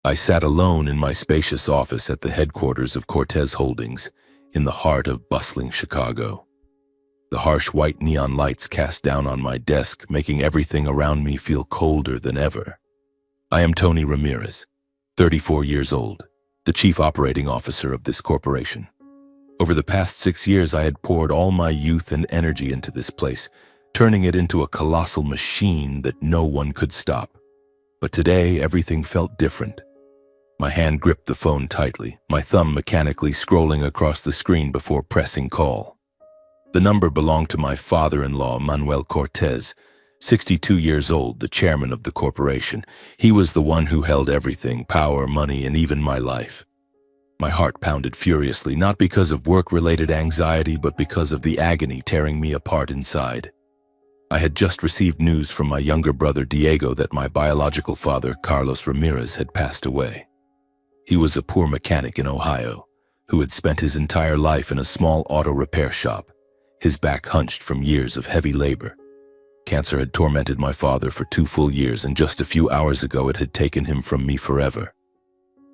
I sat alone in my spacious office at the headquarters of Cortez Holdings, in the heart of bustling Chicago. The harsh white neon lights cast down on my desk, making everything around me feel colder than ever. I am Tony Ramirez, 34 years old, the chief operating officer of this corporation. Over the past 6 years, I had poured all my youth and energy into this place, turning it into a colossal machine that no one could stop. But today, everything felt different. My hand gripped the phone tightly, my thumb mechanically scrolling across the screen before pressing call. The number belonged to my father-in-law, Manuel Cortez, 62 years old, the chairman of the corporation. He was the one who held everything, power, money, and even my life. My heart pounded furiously, not because of work-related anxiety, but because of the agony tearing me apart inside. I had just received news from my younger brother Diego that my biological father, Carlos Ramirez, had passed away. He was a poor mechanic in Ohio, who had spent his entire life in a small auto repair shop, his back hunched from years of heavy labor. Cancer had tormented my father for 2 full years, and just a few hours ago it had taken him from me forever.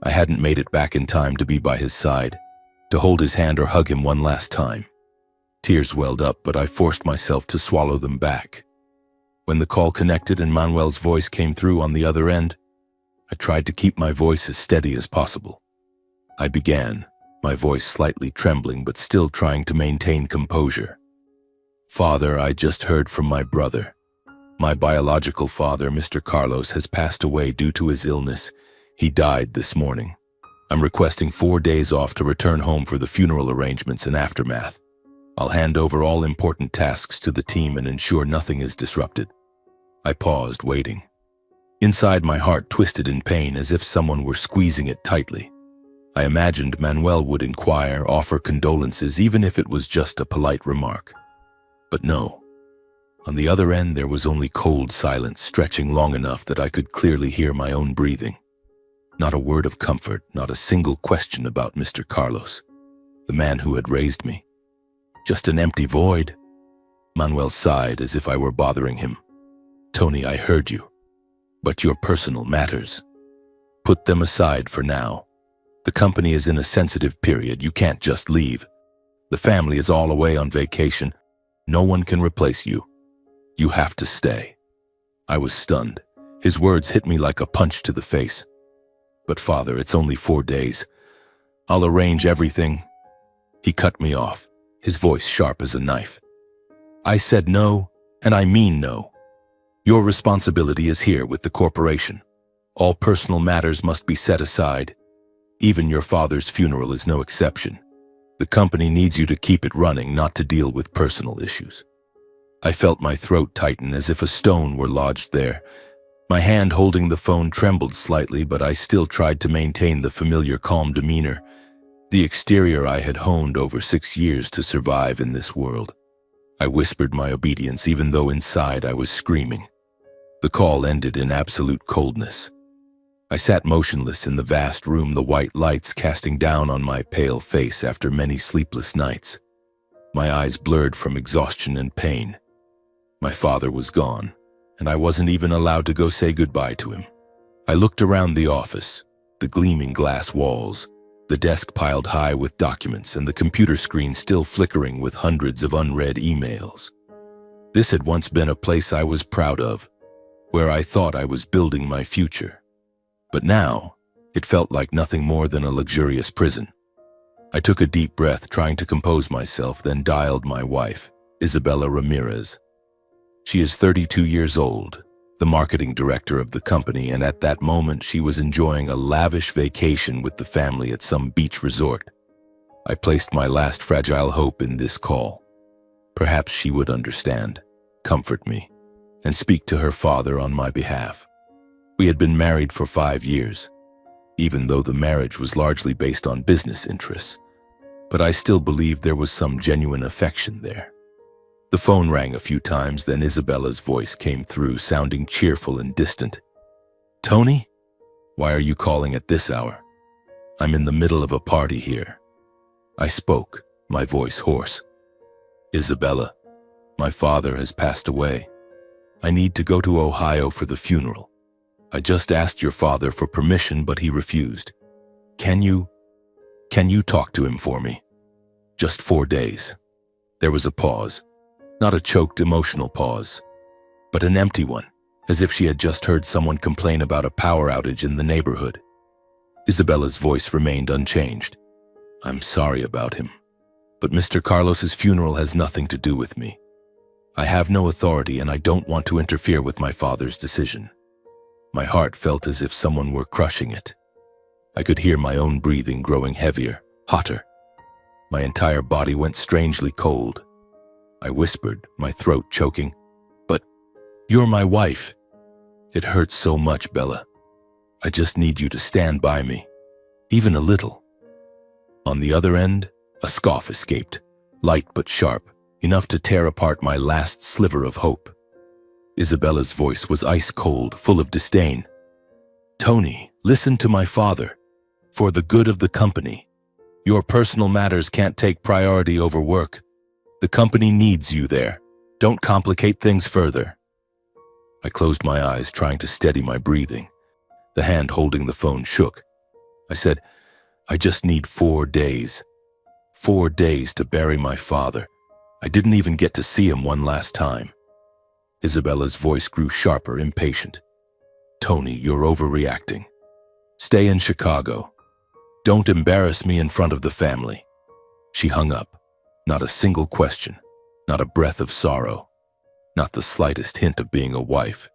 I hadn't made it back in time to be by his side, to hold his hand or hug him one last time. Tears welled up, but I forced myself to swallow them back. When the call connected and Manuel's voice came through on the other end, I tried to keep my voice as steady as possible. I began, my voice slightly trembling but still trying to maintain composure. "Father, I just heard from my brother. My biological father, Mr. Carlos, has passed away due to his illness. He died this morning. I'm requesting 4 days off to return home for the funeral arrangements and aftermath. I'll hand over all important tasks to the team and ensure nothing is disrupted." I paused, waiting. Inside, my heart twisted in pain as if someone were squeezing it tightly. I imagined Manuel would inquire, offer condolences, even if it was just a polite remark. But no. On the other end, there was only cold silence, stretching long enough that I could clearly hear my own breathing. Not a word of comfort, not a single question about Mr. Carlos, the man who had raised me. Just an empty void. Manuel sighed as if I were bothering him. "Tony, I heard you. But your personal matters. Put them aside for now. The company is in a sensitive period. You can't just leave. The family is all away on vacation. No one can replace you. You have to stay." I was stunned. His words hit me like a punch to the face. "But Father, it's only 4 days. I'll arrange everything." He cut me off, his voice sharp as a knife. "I said no, and I mean no. Your responsibility is here with the corporation. All personal matters must be set aside. Even your father's funeral is no exception. The company needs you to keep it running, not to deal with personal issues." I felt my throat tighten as if a stone were lodged there. My hand holding the phone trembled slightly, but I still tried to maintain the familiar calm demeanor, the exterior I had honed over 6 years to survive in this world. I whispered my obedience, even though inside I was screaming. The call ended in absolute coldness. I sat motionless in the vast room, the white lights casting down on my pale face after many sleepless nights. My eyes blurred from exhaustion and pain. My father was gone, and I wasn't even allowed to go say goodbye to him. I looked around the office, the gleaming glass walls, the desk piled high with documents, and the computer screen still flickering with hundreds of unread emails. This had once been a place I was proud of, where I thought I was building my future. But now, it felt like nothing more than a luxurious prison. I took a deep breath, trying to compose myself, then dialed my wife, Isabella Ramirez. She is 32 years old, the marketing director of the company, and at that moment she was enjoying a lavish vacation with the family at some beach resort. I placed my last fragile hope in this call. Perhaps she would understand, comfort me, and speak to her father on my behalf. We had been married for 5 years, even though the marriage was largely based on business interests, but I still believed there was some genuine affection there. The phone rang a few times, then Isabella's voice came through, sounding cheerful and distant. "Tony? Why are you calling at this hour? I'm in the middle of a party here." I spoke, my voice hoarse. "Isabella, my father has passed away. I need to go to Ohio for the funeral. I just asked your father for permission, but he refused. Can you talk to him for me? Just 4 days. There was a pause. Not a choked, emotional pause, but an empty one, as if she had just heard someone complain about a power outage in the neighborhood. Isabella's voice remained unchanged. I'm sorry about him, but Mr. Carlos's funeral has nothing to do with me. I have no authority and I don't want to interfere with my father's decision. My heart felt as if someone were crushing it. I could hear my own breathing growing heavier, hotter. My entire body went strangely cold. I whispered, my throat choking, "But you're my wife." It hurts so much, Bella. I just need you to stand by me, even a little. On the other end, a scoff escaped, light but sharp, enough to tear apart my last sliver of hope. Isabella's voice was ice cold, full of disdain. Tony, listen to my father. For the good of the company. Your personal matters can't take priority over work. The company needs you there. Don't complicate things further. I closed my eyes, trying to steady my breathing. The hand holding the phone shook. I said, I just need 4 days. 4 days to bury my father. I didn't even get to see him one last time. Isabella's voice grew sharper, impatient. Tony, you're overreacting. Stay in Chicago. Don't embarrass me in front of the family. She hung up. Not a single question, not a breath of sorrow, not the slightest hint of being a wife.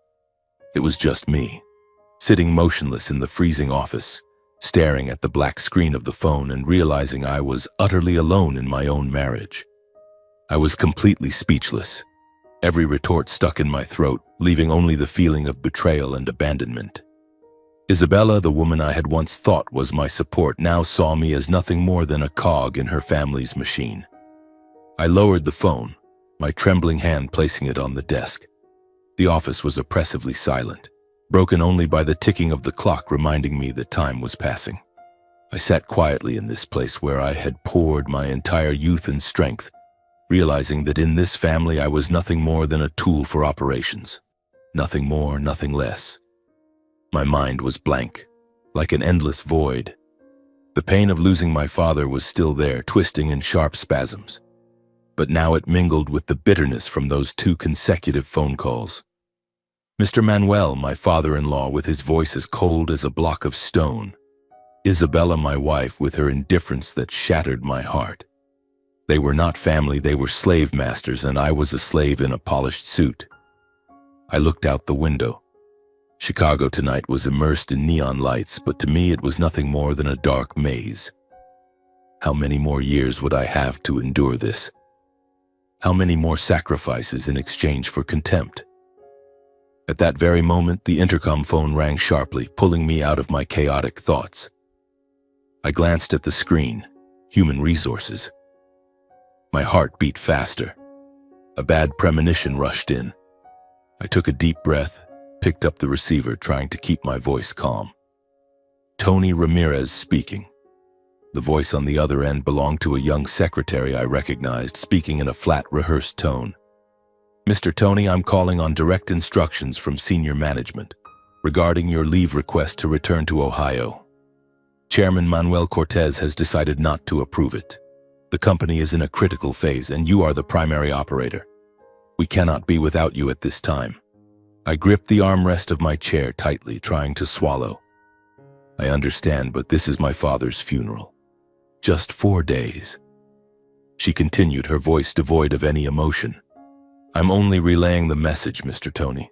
It was just me, sitting motionless in the freezing office, staring at the black screen of the phone and realizing I was utterly alone in my own marriage. I was completely speechless, every retort stuck in my throat, leaving only the feeling of betrayal and abandonment. Isabella, the woman I had once thought was my support, now saw me as nothing more than a cog in her family's machine. I lowered the phone, my trembling hand placing it on the desk. The office was oppressively silent, broken only by the ticking of the clock reminding me that time was passing. I sat quietly in this place where I had poured my entire youth and strength, realizing that in this family I was nothing more than a tool for operations. Nothing more, nothing less. My mind was blank, like an endless void. The pain of losing my father was still there, twisting in sharp spasms. But now it mingled with the bitterness from those 2 consecutive phone calls. Mr. Manuel, my father-in-law, with his voice as cold as a block of stone. Isabella, my wife, with her indifference that shattered my heart. They were not family, they were slave masters, and I was a slave in a polished suit. I looked out the window. Chicago tonight was immersed in neon lights, but to me it was nothing more than a dark maze. How many more years would I have to endure this? How many more sacrifices in exchange for contempt? At that very moment, the intercom phone rang sharply, pulling me out of my chaotic thoughts. I glanced at the screen. Human resources. My heart beat faster. A bad premonition rushed in. I took a deep breath, picked up the receiver, trying to keep my voice calm. Tony Ramirez speaking. The voice on the other end belonged to a young secretary I recognized, speaking in a flat, rehearsed tone. Mr. Tony, I'm calling on direct instructions from senior management regarding your leave request to return to Ohio. Chairman Manuel Cortez has decided not to approve it. The company is in a critical phase and you are the primary operator. We cannot be without you at this time. I gripped the armrest of my chair tightly, trying to swallow. I understand, but this is my father's funeral. Just 4 days. She continued, her voice devoid of any emotion. I'm only relaying the message, Mr. Tony.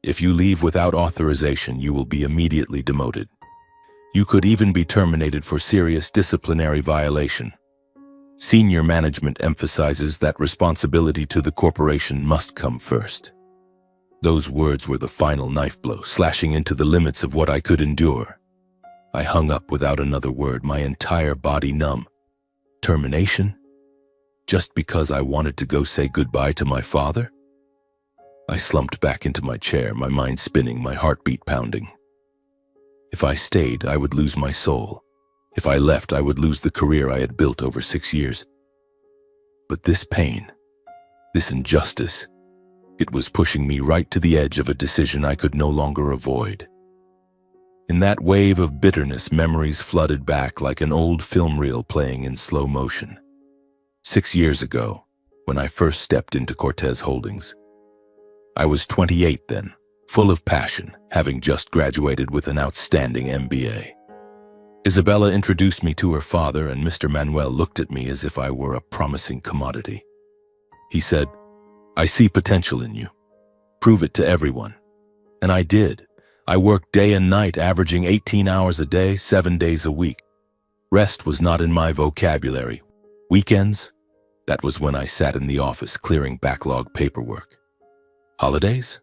If you leave without authorization, you will be immediately demoted. You could even be terminated for serious disciplinary violation. Senior management emphasizes that responsibility to the corporation must come first. Those words were the final knife blow, slashing into the limits of what I could endure. I hung up without another word, my entire body numb. Termination? Just because I wanted to go say goodbye to my father? I slumped back into my chair, my mind spinning, my heartbeat pounding. If I stayed, I would lose my soul. If I left, I would lose the career I had built over 6 years. But this pain, this injustice, it was pushing me right to the edge of a decision I could no longer avoid. In that wave of bitterness, memories flooded back like an old film reel playing in slow motion. 6 years ago, when I first stepped into Cortez Holdings. I was 28 then, full of passion, having just graduated with an outstanding MBA. Isabella introduced me to her father, and Mr. Manuel looked at me as if I were a promising commodity. He said, "I see potential in you. Prove it to everyone." And I did. I worked day and night, averaging 18 hours a day, 7 days a week. Rest was not in my vocabulary. Weekends? That was when I sat in the office clearing backlog paperwork. Holidays?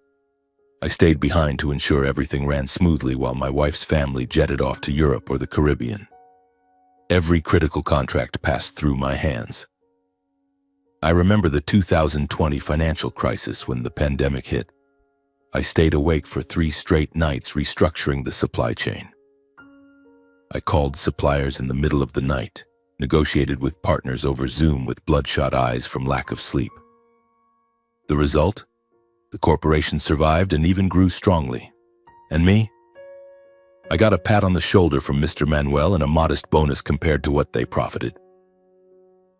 I stayed behind to ensure everything ran smoothly while my wife's family jetted off to Europe or the Caribbean. Every critical contract passed through my hands. I remember the 2020 financial crisis when the pandemic hit. I stayed awake for 3 straight nights restructuring the supply chain. I called suppliers in the middle of the night, negotiated with partners over Zoom with bloodshot eyes from lack of sleep. The result? The corporation survived and even grew strongly. And me? I got a pat on the shoulder from Mr. Manuel and a modest bonus compared to what they profited.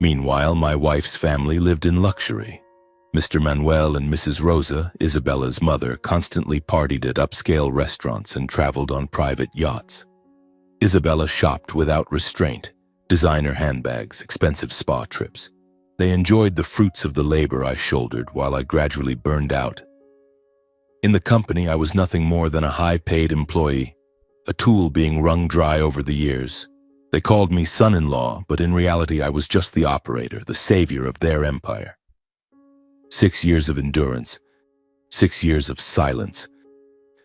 Meanwhile, my wife's family lived in luxury. Mr. Manuel and Mrs. Rosa, Isabella's mother, constantly partied at upscale restaurants and traveled on private yachts. Isabella shopped without restraint, designer handbags, expensive spa trips. They enjoyed the fruits of the labor I shouldered while I gradually burned out. In the company, I was nothing more than a high-paid employee, a tool being wrung dry over the years. They called me son-in-law, but in reality I was just the operator, the savior of their empire. 6 years of endurance, 6 years of silence,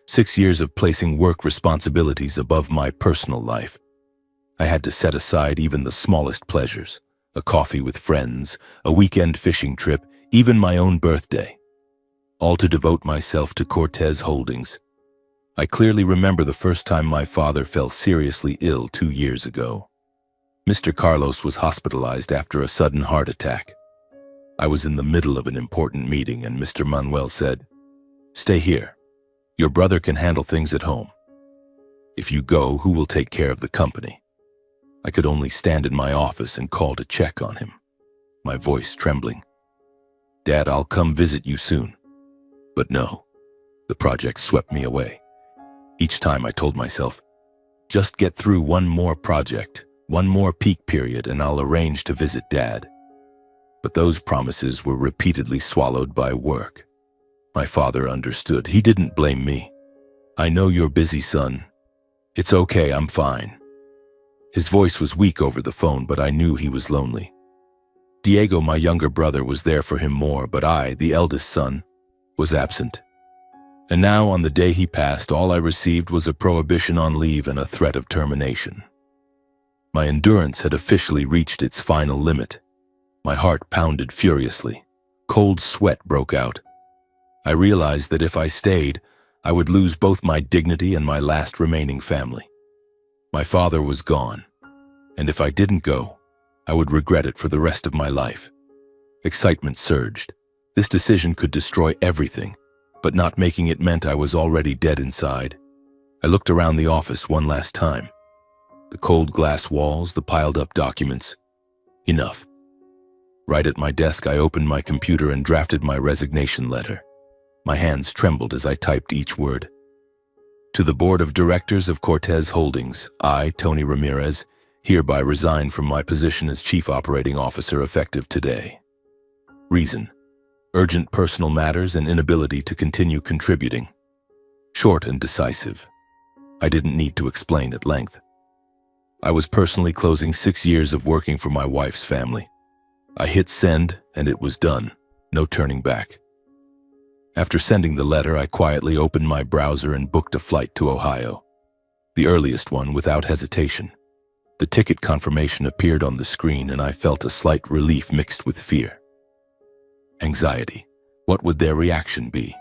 6 years of placing work responsibilities above my personal life. I had to set aside even the smallest pleasures. A coffee with friends, a weekend fishing trip, even my own birthday. All to devote myself to Cortez Holdings. I clearly remember the first time my father fell seriously ill 2 years ago. Mr. Carlos was hospitalized after a sudden heart attack. I was in the middle of an important meeting and Mr. Manuel said, "Stay here. Your brother can handle things at home. If you go, who will take care of the company?" I could only stand in my office and call to check on him, my voice trembling. "Dad, I'll come visit you soon." But no, the project swept me away. Each time I told myself, just get through one more project, one more peak period, and I'll arrange to visit Dad. But those promises were repeatedly swallowed by work. My father understood. He didn't blame me. "I know you're busy, son. It's okay, I'm fine." His voice was weak over the phone, but I knew he was lonely. Diego, my younger brother, was there for him more, but I, the eldest son, was absent. And now, on the day he passed, all I received was a prohibition on leave and a threat of termination. My endurance had officially reached its final limit. My heart pounded furiously. Cold sweat broke out. I realized that if I stayed, I would lose both my dignity and my last remaining family. My father was gone, and if I didn't go, I would regret it for the rest of my life. Excitement surged. This decision could destroy everything, but not making it meant I was already dead inside. I looked around the office one last time. The cold glass walls, the piled-up documents. Enough. Right at my desk, I opened my computer and drafted my resignation letter. My hands trembled as I typed each word. To the Board of Directors of Cortez Holdings, I, Tony Ramirez, hereby resign from my position as Chief Operating Officer effective today. Reason: urgent personal matters and inability to continue contributing. Short and decisive. I didn't need to explain at length. I was personally closing 6 years of working for my wife's family. I hit send, and it was done. No turning back. After sending the letter, I quietly opened my browser and booked a flight to Ohio. The earliest one without hesitation. The ticket confirmation appeared on the screen and I felt a slight relief mixed with fear. Anxiety. What would their reaction be?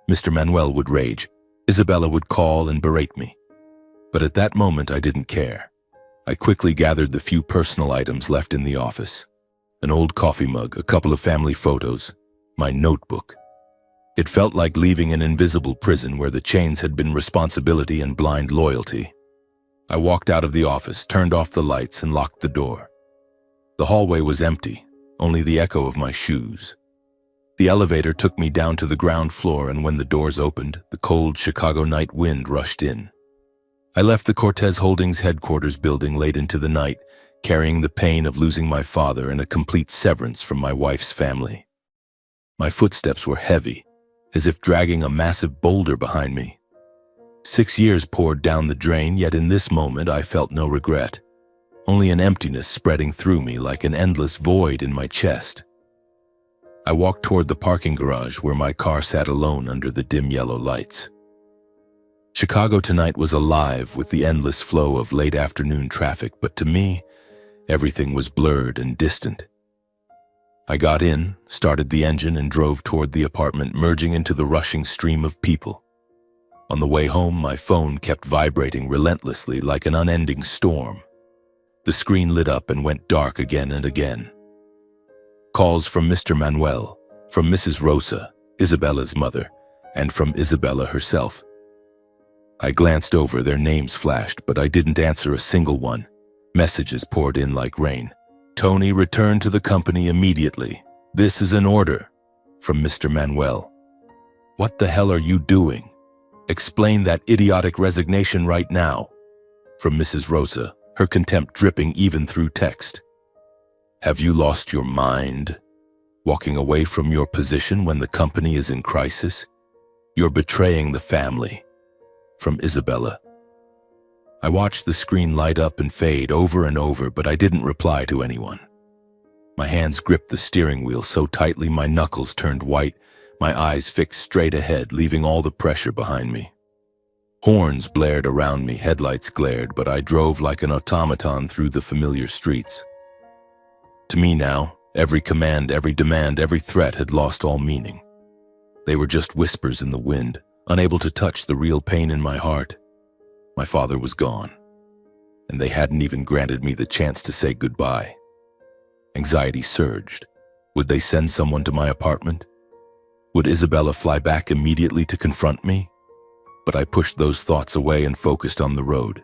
Mr. Manuel would rage. Isabella would call and berate me. But at that moment, I didn't care. I quickly gathered the few personal items left in the office. An old coffee mug, a couple of family photos, my notebook. It felt like leaving an invisible prison where the chains had been responsibility and blind loyalty. I walked out of the office, turned off the lights, and locked the door. The hallway was empty, only the echo of my shoes. The elevator took me down to the ground floor, and when the doors opened, the cold Chicago night wind rushed in. I left the Cortez Holdings headquarters building late into the night, carrying the pain of losing my father and a complete severance from my wife's family. My footsteps were heavy, as if dragging a massive boulder behind me. 6 years poured down the drain, yet in this moment I felt no regret, only an emptiness spreading through me like an endless void in my chest. I walked toward the parking garage where my car sat alone under the dim yellow lights. Chicago tonight was alive with the endless flow of late afternoon traffic, but to me, everything was blurred and distant. I got in, started the engine, and drove toward the apartment, merging into the rushing stream of people. On the way home, my phone kept vibrating relentlessly like an unending storm. The screen lit up and went dark again and again. Calls from Mr. Manuel, from Mrs. Rosa, Isabella's mother, and from Isabella herself. I glanced over, their names flashed, but I didn't answer a single one. Messages poured in like rain. Tony, return to the company immediately. This is an order. From Mr. Manuel. What the hell are you doing? Explain that idiotic resignation right now. From Mrs. Rosa, her contempt dripping even through text. Have you lost your mind? Walking away from your position when the company is in crisis? You're betraying the family. From Isabella. I watched the screen light up and fade over and over, but I didn't reply to anyone. My hands gripped the steering wheel so tightly my knuckles turned white, my eyes fixed straight ahead, leaving all the pressure behind me. Horns blared around me, headlights glared, but I drove like an automaton through the familiar streets. To me now, every command, every demand, every threat had lost all meaning. They were just whispers in the wind, unable to touch the real pain in my heart. My father was gone, and they hadn't even granted me the chance to say goodbye. Anxiety surged. Would they send someone to my apartment? Would Isabella fly back immediately to confront me? But I pushed those thoughts away and focused on the road.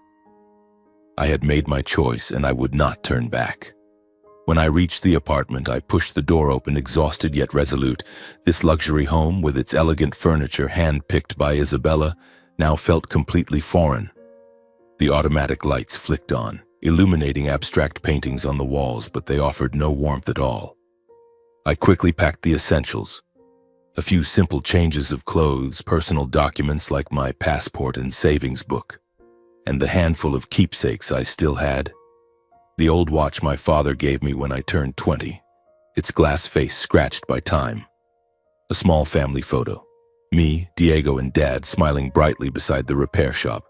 I had made my choice, and I would not turn back. When I reached the apartment, I pushed the door open, exhausted yet resolute. This luxury home, with its elegant furniture hand-picked by Isabella, now felt completely foreign. The automatic lights flicked on, illuminating abstract paintings on the walls, but they offered no warmth at all. I quickly packed the essentials. A few simple changes of clothes, personal documents like my passport and savings book, and the handful of keepsakes I still had. The old watch my father gave me when I turned 20, its glass face scratched by time. A small family photo. Me, Diego, and Dad smiling brightly beside the repair shop.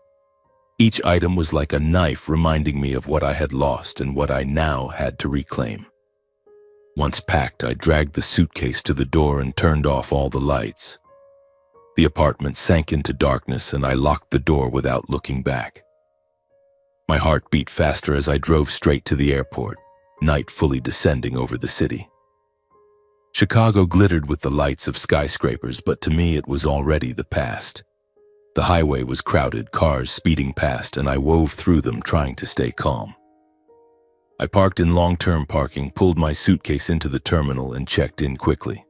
Each item was like a knife reminding me of what I had lost and what I now had to reclaim. Once packed, I dragged the suitcase to the door and turned off all the lights. The apartment sank into darkness, and I locked the door without looking back. My heart beat faster as I drove straight to the airport, night fully descending over the city. Chicago glittered with the lights of skyscrapers, but to me it was already the past. The highway was crowded, cars speeding past, and I wove through them trying to stay calm. I parked in long-term parking, pulled my suitcase into the terminal, and checked in quickly.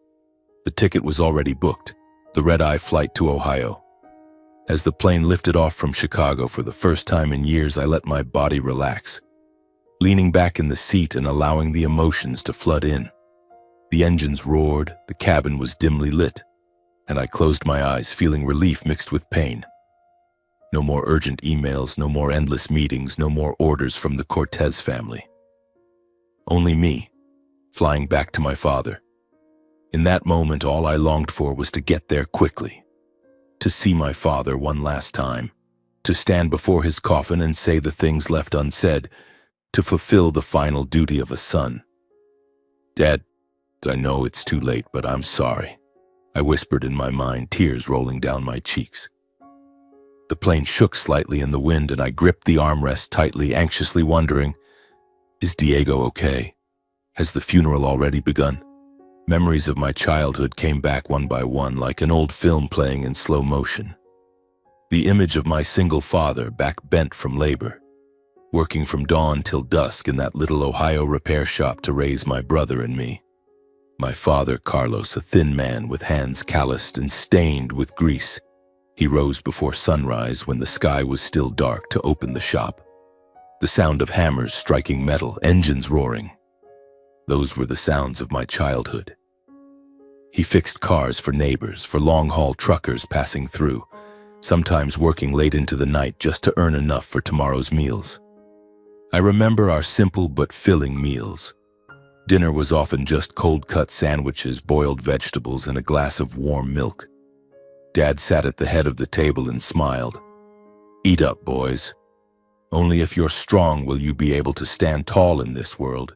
The ticket was already booked, the red-eye flight to Ohio. As the plane lifted off from Chicago for the first time in years, I let my body relax, leaning back in the seat and allowing the emotions to flood in. The engines roared, the cabin was dimly lit, and I closed my eyes, feeling relief mixed with pain. No more urgent emails, no more endless meetings, no more orders from the Cortez family. Only me, flying back to my father. In that moment, all I longed for was to get there quickly, to see my father one last time, to stand before his coffin and say the things left unsaid, to fulfill the final duty of a son. Dad, I know it's too late, but I'm sorry, I whispered in my mind, tears rolling down my cheeks. The plane shook slightly in the wind, and I gripped the armrest tightly, anxiously wondering, is Diego okay? Has the funeral already begun? Memories of my childhood came back one by one like an old film playing in slow motion. The image of my single father, back bent from labor, working from dawn till dusk in that little Ohio repair shop to raise my brother and me. My father, Carlos, a thin man with hands calloused and stained with grease. He rose before sunrise when the sky was still dark to open the shop. The sound of hammers striking metal, engines roaring. Those were the sounds of my childhood. He fixed cars for neighbors, for long-haul truckers passing through, sometimes working late into the night just to earn enough for tomorrow's meals. I remember our simple but filling meals. Dinner was often just cold-cut sandwiches, boiled vegetables, and a glass of warm milk. Dad sat at the head of the table and smiled. "Eat up, boys. Only if you're strong will you be able to stand tall in this world."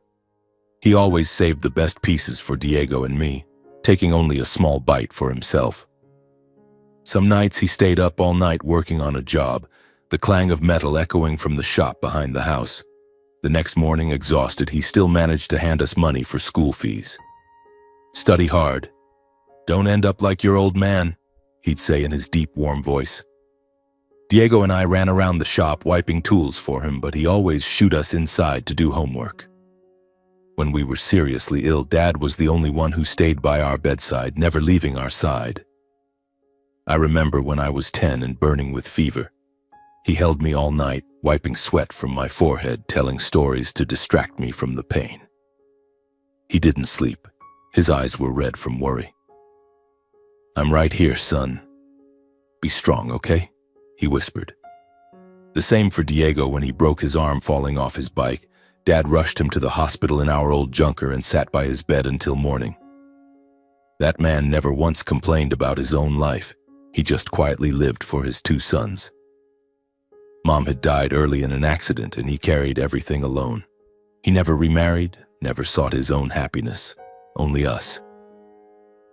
He always saved the best pieces for Diego and me, taking only a small bite for himself. Some nights he stayed up all night working on a job, the clang of metal echoing from the shop behind the house. The next morning, exhausted, he still managed to hand us money for school fees. "Study hard. Don't end up like your old man," he'd say in his deep, warm voice. Diego and I ran around the shop wiping tools for him, but he always shooed us inside to do homework. When we were seriously ill, Dad was the only one who stayed by our bedside, never leaving our side. I remember when I was 10 and burning with fever. He held me all night, wiping sweat from my forehead, telling stories to distract me from the pain. He didn't sleep. His eyes were red from worry. "I'm right here, son. Be strong, okay?" he whispered. The same for Diego when he broke his arm falling off his bike. Dad rushed him to the hospital in our old junker and sat by his bed until morning. That man never once complained about his own life. He just quietly lived for his 2 sons. Mom had died early in an accident and he carried everything alone. He never remarried, never sought his own happiness, only us.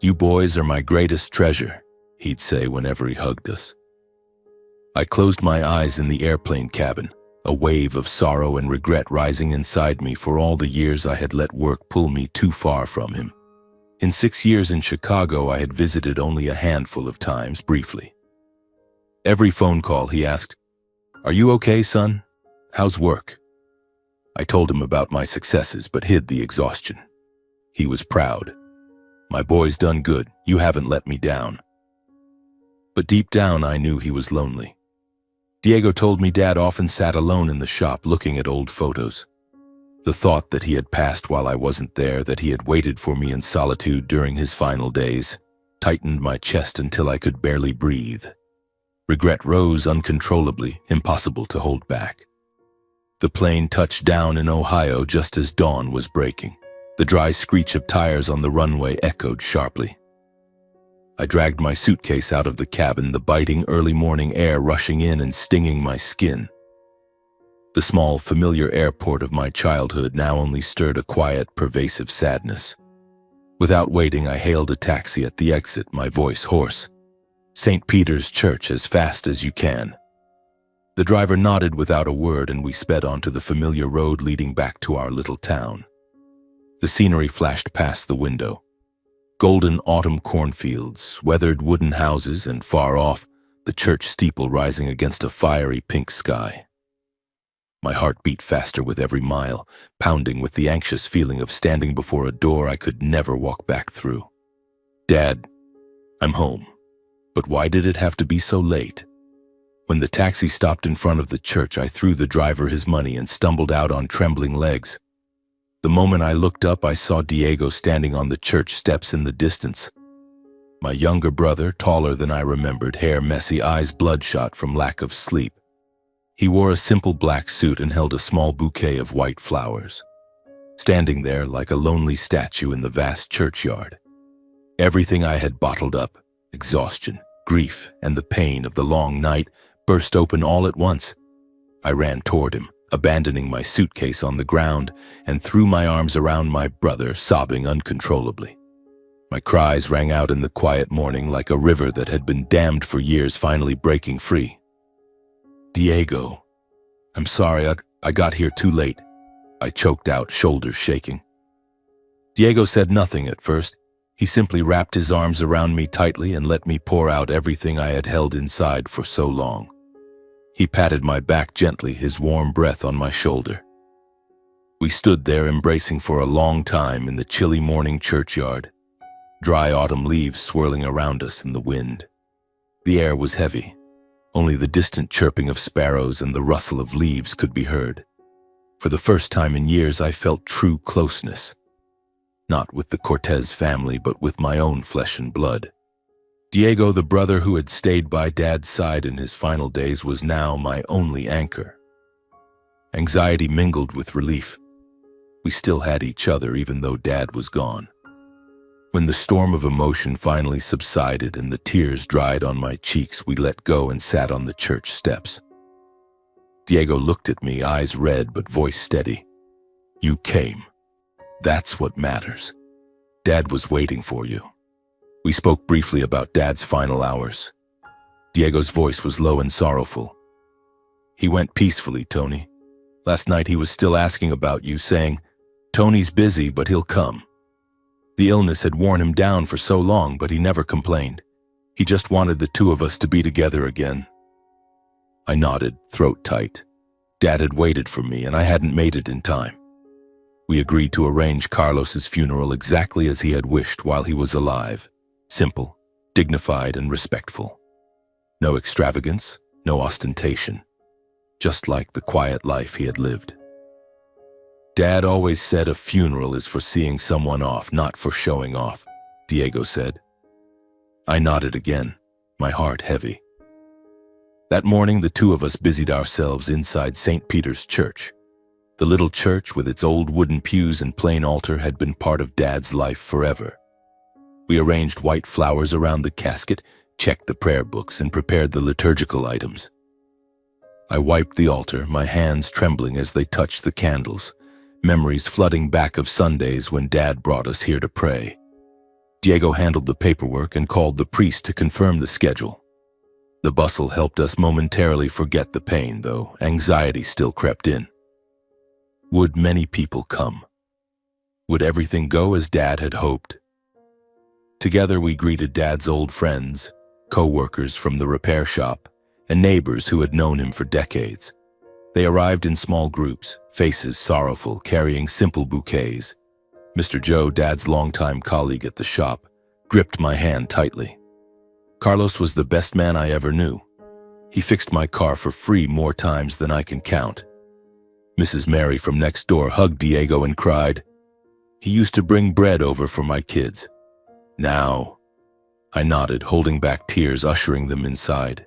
"You boys are my greatest treasure," he'd say whenever he hugged us. I closed my eyes in the airplane cabin, a wave of sorrow and regret rising inside me for all the years I had let work pull me too far from him. In 6 years in Chicago, I had visited only a handful of times, briefly. Every phone call he asked, "Are you okay, son? How's work?" I told him about my successes, but hid the exhaustion. He was proud. "My boy's done good. You haven't let me down." But deep down, I knew he was lonely. Diego told me Dad often sat alone in the shop looking at old photos. The thought that he had passed while I wasn't there, that he had waited for me in solitude during his final days, tightened my chest until I could barely breathe. Regret rose uncontrollably, impossible to hold back. The plane touched down in Ohio just as dawn was breaking. The dry screech of tires on the runway echoed sharply. I dragged my suitcase out of the cabin, the biting early morning air rushing in and stinging my skin. The small, familiar airport of my childhood now only stirred a quiet, pervasive sadness. Without waiting, I hailed a taxi at the exit, my voice hoarse. "St. Peter's Church, as fast as you can." The driver nodded without a word and we sped onto the familiar road leading back to our little town. The scenery flashed past the window. Golden autumn cornfields, weathered wooden houses, and far off, the church steeple rising against a fiery pink sky. My heart beat faster with every mile, pounding with the anxious feeling of standing before a door I could never walk back through. "Dad, I'm home. But why did it have to be so late?" When the taxi stopped in front of the church, I threw the driver his money and stumbled out on trembling legs. The moment I looked up, I saw Diego standing on the church steps in the distance. My younger brother, taller than I remembered, hair messy, eyes bloodshot from lack of sleep. He wore a simple black suit and held a small bouquet of white flowers, standing there like a lonely statue in the vast churchyard. Everything I had bottled up, exhaustion, grief, and the pain of the long night, burst open all at once. I ran toward him, abandoning my suitcase on the ground, and threw my arms around my brother, sobbing uncontrollably. My cries rang out in the quiet morning like a river that had been dammed for years finally breaking free. "Diego, I'm sorry, I got here too late," I choked out, shoulders shaking. Diego said nothing at first. He simply wrapped his arms around me tightly and let me pour out everything I had held inside for so long. He patted my back gently, his warm breath on my shoulder. We stood there embracing for a long time in the chilly morning churchyard, dry autumn leaves swirling around us in the wind. The air was heavy. Only the distant chirping of sparrows and the rustle of leaves could be heard. For the first time in years, I felt true closeness. Not with the Cortez family, but with my own flesh and blood. Diego, the brother who had stayed by Dad's side in his final days, was now my only anchor. Anxiety mingled with relief. We still had each other, even though Dad was gone. When the storm of emotion finally subsided and the tears dried on my cheeks, we let go and sat on the church steps. Diego looked at me, eyes red but voice steady. "You came. That's what matters. Dad was waiting for you." We spoke briefly about Dad's final hours. Diego's voice was low and sorrowful. "He went peacefully, Tony. Last night he was still asking about you, saying, 'Tony's busy, but he'll come.' The illness had worn him down for so long, but he never complained. He just wanted the two of us to be together again." I nodded, throat tight. Dad had waited for me, and I hadn't made it in time. We agreed to arrange Carlos's funeral exactly as he had wished while he was alive. Simple, dignified, and respectful. No extravagance, no ostentation. Just like the quiet life he had lived. "Dad always said a funeral is for seeing someone off, not for showing off," Diego said. I nodded again, my heart heavy. That morning, the two of us busied ourselves inside St. Peter's Church. The little church with its old wooden pews and plain altar had been part of Dad's life forever. We arranged white flowers around the casket, checked the prayer books, and prepared the liturgical items. I wiped the altar, my hands trembling as they touched the candles, memories flooding back of Sundays when Dad brought us here to pray. Diego handled the paperwork and called the priest to confirm the schedule. The bustle helped us momentarily forget the pain, though anxiety still crept in. Would many people come? Would everything go as Dad had hoped? Together we greeted Dad's old friends, co-workers from the repair shop, and neighbors who had known him for decades. They arrived in small groups, faces sorrowful, carrying simple bouquets. Mr. Joe, Dad's longtime colleague at the shop, gripped my hand tightly. Carlos was the best man I ever knew. He fixed my car for free more times than I can count. Mrs. Mary from next door hugged Diego and cried, "He used to bring bread over for my kids. Now," I nodded, holding back tears, ushering them inside.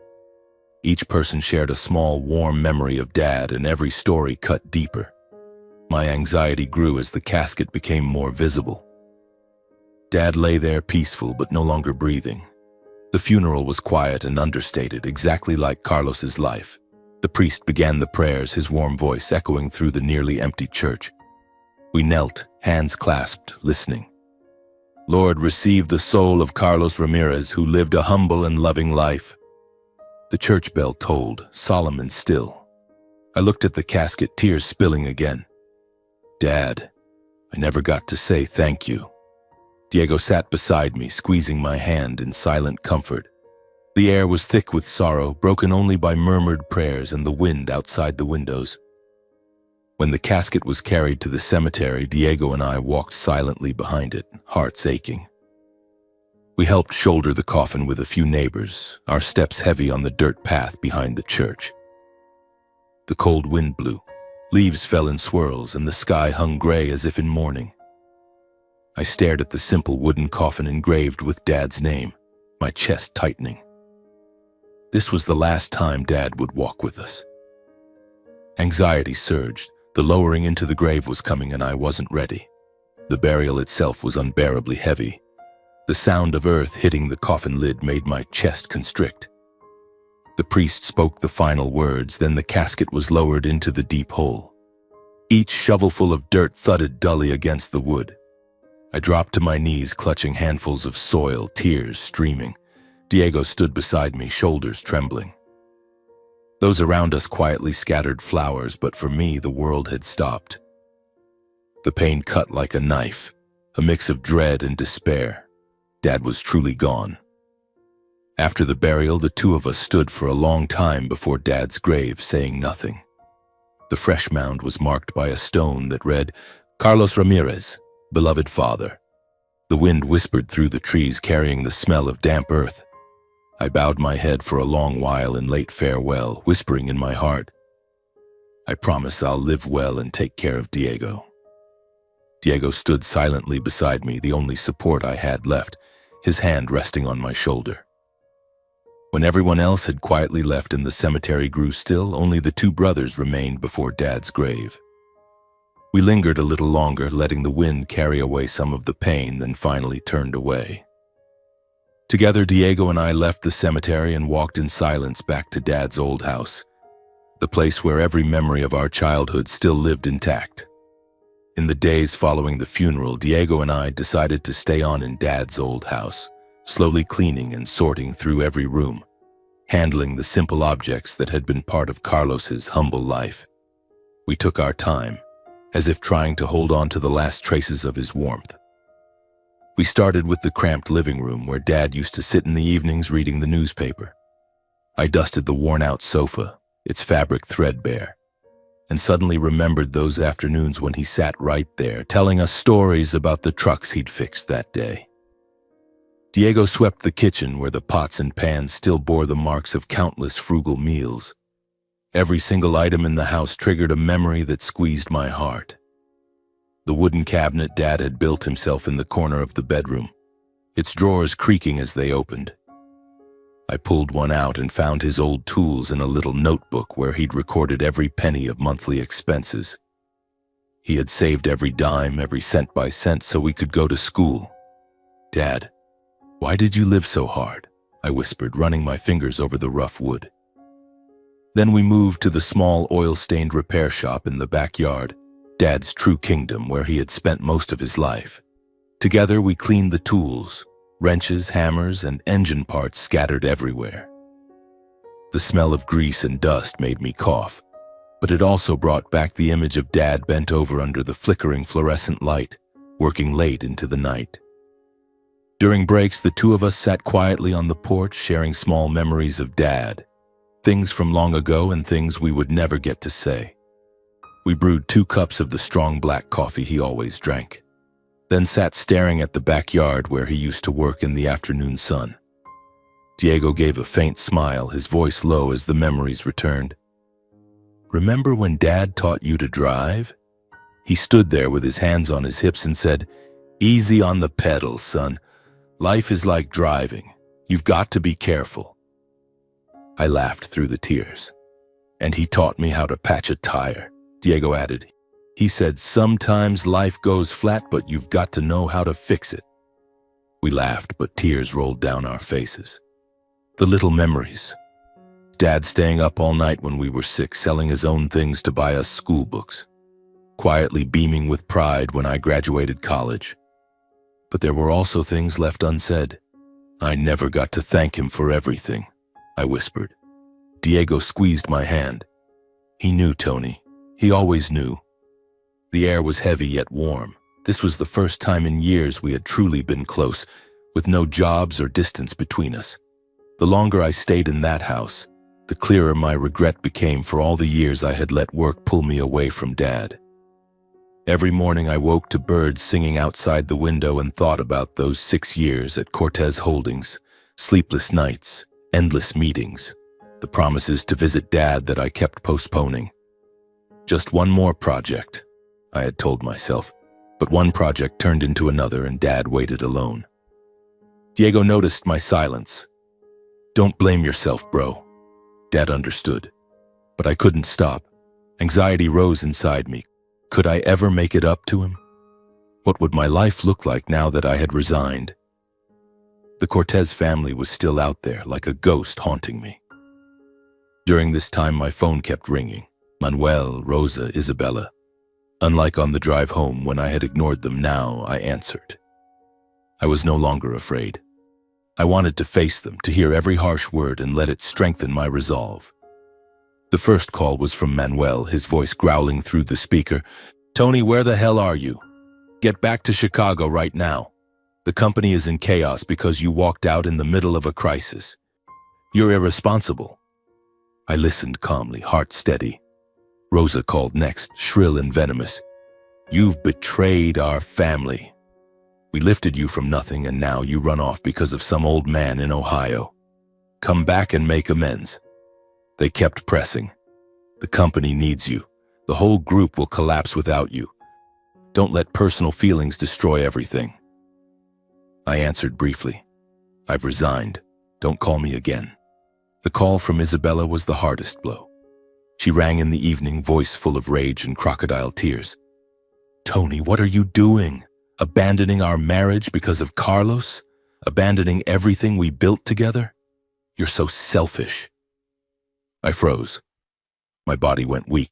Each person shared a small, warm memory of Dad, and every story cut deeper. My anxiety grew as the casket became more visible. Dad lay there peaceful but no longer breathing. The funeral was quiet and understated, exactly like Carlos's life. The priest began the prayers, his warm voice echoing through the nearly empty church. We knelt, hands clasped, listening. "Lord, receive the soul of Carlos Ramirez, who lived a humble and loving life." The church bell tolled, solemn and still. I looked at the casket, tears spilling again. "Dad, I never got to say thank you." Diego sat beside me, squeezing my hand in silent comfort. The air was thick with sorrow, broken only by murmured prayers and the wind outside the windows. When the casket was carried to the cemetery, Diego and I walked silently behind it, hearts aching. We helped shoulder the coffin with a few neighbors, our steps heavy on the dirt path behind the church. The cold wind blew. Leaves fell in swirls, and the sky hung gray as if in mourning. I stared at the simple wooden coffin engraved with Dad's name, my chest tightening. This was the last time Dad would walk with us. Anxiety surged. The lowering into the grave was coming, and I wasn't ready. The burial itself was unbearably heavy. The sound of earth hitting the coffin lid made my chest constrict. The priest spoke the final words, then the casket was lowered into the deep hole. Each shovelful of dirt thudded dully against the wood. I dropped to my knees, clutching handfuls of soil, tears streaming. Diego stood beside me, shoulders trembling. Those around us quietly scattered flowers, but for me, the world had stopped. The pain cut like a knife, a mix of dread and despair. Dad was truly gone. After the burial, the two of us stood for a long time before Dad's grave, saying nothing. The fresh mound was marked by a stone that read, "Carlos Ramirez, beloved father." The wind whispered through the trees, carrying the smell of damp earth. I bowed my head for a long while in late farewell, whispering in my heart, "I promise I'll live well and take care of Diego." Diego stood silently beside me, the only support I had left, his hand resting on my shoulder. When everyone else had quietly left and the cemetery grew still, only the two brothers remained before Dad's grave. We lingered a little longer, letting the wind carry away some of the pain, then finally turned away. Together, Diego and I left the cemetery and walked in silence back to Dad's old house, the place where every memory of our childhood still lived intact. In the days following the funeral, Diego and I decided to stay on in Dad's old house, slowly cleaning and sorting through every room, handling the simple objects that had been part of Carlos's humble life. We took our time, as if trying to hold on to the last traces of his warmth. We started with the cramped living room where Dad used to sit in the evenings reading the newspaper. I dusted the worn-out sofa, its fabric threadbare, and suddenly remembered those afternoons when he sat right there, telling us stories about the trucks he'd fixed that day. Diego swept the kitchen where the pots and pans still bore the marks of countless frugal meals. Every single item in the house triggered a memory that squeezed my heart. The wooden cabinet Dad had built himself in the corner of the bedroom, its drawers creaking as they opened. I pulled one out and found his old tools in a little notebook where he'd recorded every penny of monthly expenses. He had saved every dime, every cent by cent, so we could go to school. "Dad, why did you live so hard?" I whispered, running my fingers over the rough wood. Then we moved to the small oil-stained repair shop in the backyard, Dad's true kingdom where he had spent most of his life. Together we cleaned the tools, wrenches, hammers, and engine parts scattered everywhere. The smell of grease and dust made me cough, but it also brought back the image of Dad bent over under the flickering fluorescent light, working late into the night. During breaks, the two of us sat quietly on the porch, sharing small memories of Dad, things from long ago and things we would never get to say. We brewed 2 cups of the strong black coffee he always drank, then sat staring at the backyard where he used to work in the afternoon sun. Diego gave a faint smile, his voice low as the memories returned. "Remember when Dad taught you to drive?" He stood there with his hands on his hips and said, "Easy on the pedal, son. Life is like driving. You've got to be careful." I laughed through the tears. "And he taught me how to patch a tire," Diego added. "He said, sometimes life goes flat, but you've got to know how to fix it." We laughed, but tears rolled down our faces. The little memories. Dad staying up all night when we were sick, selling his own things to buy us school books. Quietly beaming with pride when I graduated college. But there were also things left unsaid. "I never got to thank him for everything," I whispered. Diego squeezed my hand. He knew, Tony. He always knew. The air was heavy yet warm. This was the first time in years we had truly been close, with no jobs or distance between us. The longer I stayed in that house, the clearer my regret became for all the years I had let work pull me away from Dad. Every morning I woke to birds singing outside the window and thought about those 6 years at Cortez Holdings, sleepless nights, endless meetings, the promises to visit Dad that I kept postponing. Just one more project, I had told myself, but one project turned into another and Dad waited alone. Diego noticed my silence. "Don't blame yourself, bro." Dad understood, but I couldn't stop. Anxiety rose inside me. Could I ever make it up to him? What would my life look like now that I had resigned? The Cortez family was still out there, like a ghost haunting me. During this time, my phone kept ringing. Manuel, Rosa, Isabella. Unlike on the drive home when I had ignored them, now I answered. I was no longer afraid. I wanted to face them, to hear every harsh word and let it strengthen my resolve. The first call was from Manuel, his voice growling through the speaker. "Tony, where the hell are you? Get back to Chicago right now. The company is in chaos because you walked out in the middle of a crisis. You're irresponsible. I listened calmly, heart steady. Rosa called next, shrill and venomous. You've betrayed our family. We lifted you from nothing and now you run off because of some old man in Ohio. Come back and make amends. They kept pressing. The company needs you. The whole group will collapse without you. Don't let personal feelings destroy everything. I answered briefly. I've resigned. Don't call me again. The call from Isabella was the hardest blow. She rang in the evening, voice full of rage and crocodile tears. Tony, what are you doing? Abandoning our marriage because of Carlos? Abandoning everything we built together? You're so selfish. I froze. My body went weak.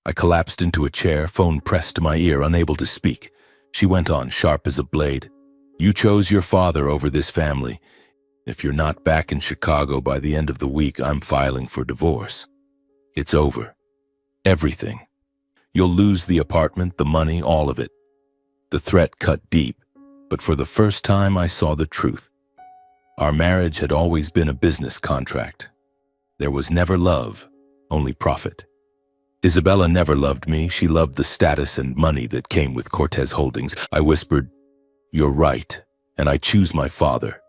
I collapsed into a chair, phone pressed to my ear, unable to speak. She went on, sharp as a blade. You chose your father over this family. If you're not back in Chicago by the end of the week, I'm filing for divorce. It's over. Everything. You'll lose the apartment, the money, all of it. The threat cut deep, but for the first time I saw the truth. Our marriage had always been a business contract. There was never love, only profit. Isabella never loved me. She loved the status and money that came with Cortez Holdings. I whispered, You're right, and I choose my father.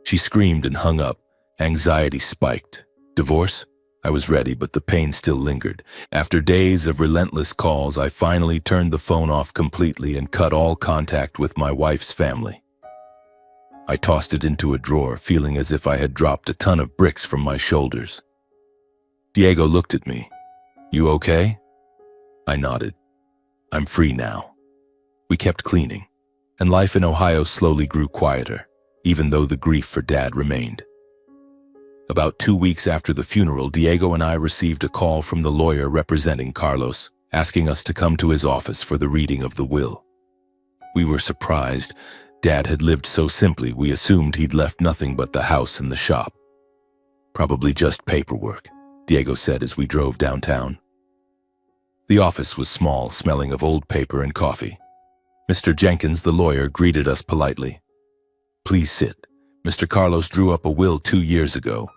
She screamed and hung up. Anxiety spiked. Divorce? I was ready, but the pain still lingered. After days of relentless calls, I finally turned the phone off completely and cut all contact with my wife's family. I tossed it into a drawer, feeling as if I had dropped a ton of bricks from my shoulders. Diego looked at me. You okay? I nodded. I'm free now. We kept cleaning, and life in Ohio slowly grew quieter, even though the grief for Dad remained. About 2 weeks after the funeral, Diego and I received a call from the lawyer representing Carlos, asking us to come to his office for the reading of the will. We were surprised. Dad had lived so simply, we assumed he'd left nothing but the house and the shop. Probably just paperwork, Diego said as we drove downtown. The office was small, smelling of old paper and coffee. Mr. Jenkins, the lawyer, greeted us politely. Please sit. Mr. Carlos drew up a will 2 years ago.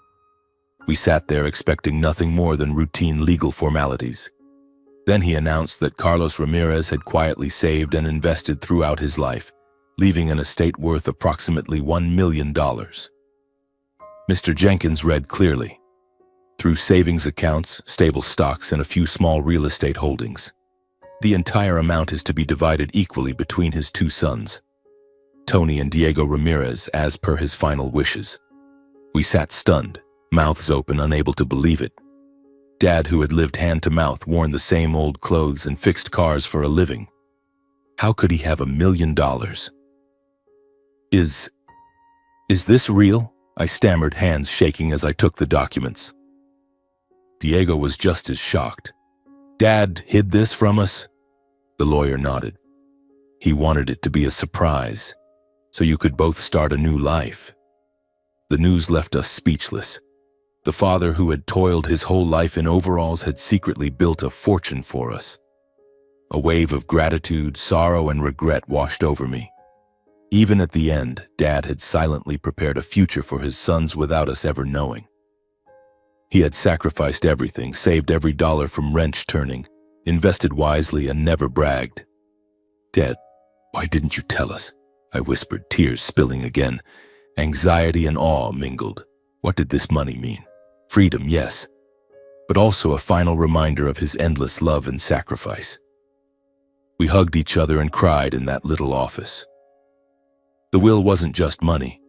We sat there expecting nothing more than routine legal formalities. Then he announced that Carlos Ramirez had quietly saved and invested throughout his life, leaving an estate worth approximately $1 million. Mr. Jenkins read clearly. Through savings accounts, stable stocks, and a few small real estate holdings. The entire amount is to be divided equally between his 2 sons, Tony and Diego Ramirez, as per his final wishes. We sat stunned, mouths open, unable to believe it. Dad, who had lived hand-to-mouth, worn the same old clothes and fixed cars for a living. How could he have $1 million? Is this real? I stammered, hands shaking as I took the documents. Diego was just as shocked. Dad hid this from us? The lawyer nodded. He wanted it to be a surprise, so you could both start a new life. The news left us speechless. The father who had toiled his whole life in overalls had secretly built a fortune for us. A wave of gratitude, sorrow, and regret washed over me. Even at the end, Dad had silently prepared a future for his sons without us ever knowing. He had sacrificed everything, saved every dollar from wrench turning, invested wisely, and never bragged. Dad, why didn't you tell us? I whispered, tears spilling again. Anxiety and awe mingled. What did this money mean? Freedom, yes, but also a final reminder of his endless love and sacrifice. We hugged each other and cried in that little office. The will wasn't just money.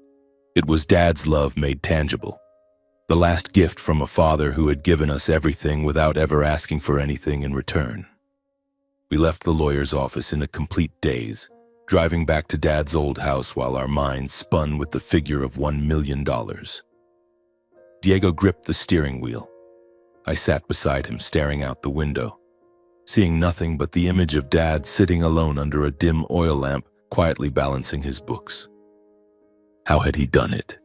It was Dad's love made tangible. The last gift from a father who had given us everything without ever asking for anything in return. We left the lawyer's office in a complete daze, driving back to Dad's old house while our minds spun with the figure of $1 million. Diego gripped the steering wheel. I sat beside him, staring out the window, seeing nothing but the image of Dad sitting alone under a dim oil lamp, quietly balancing his books. How had he done it?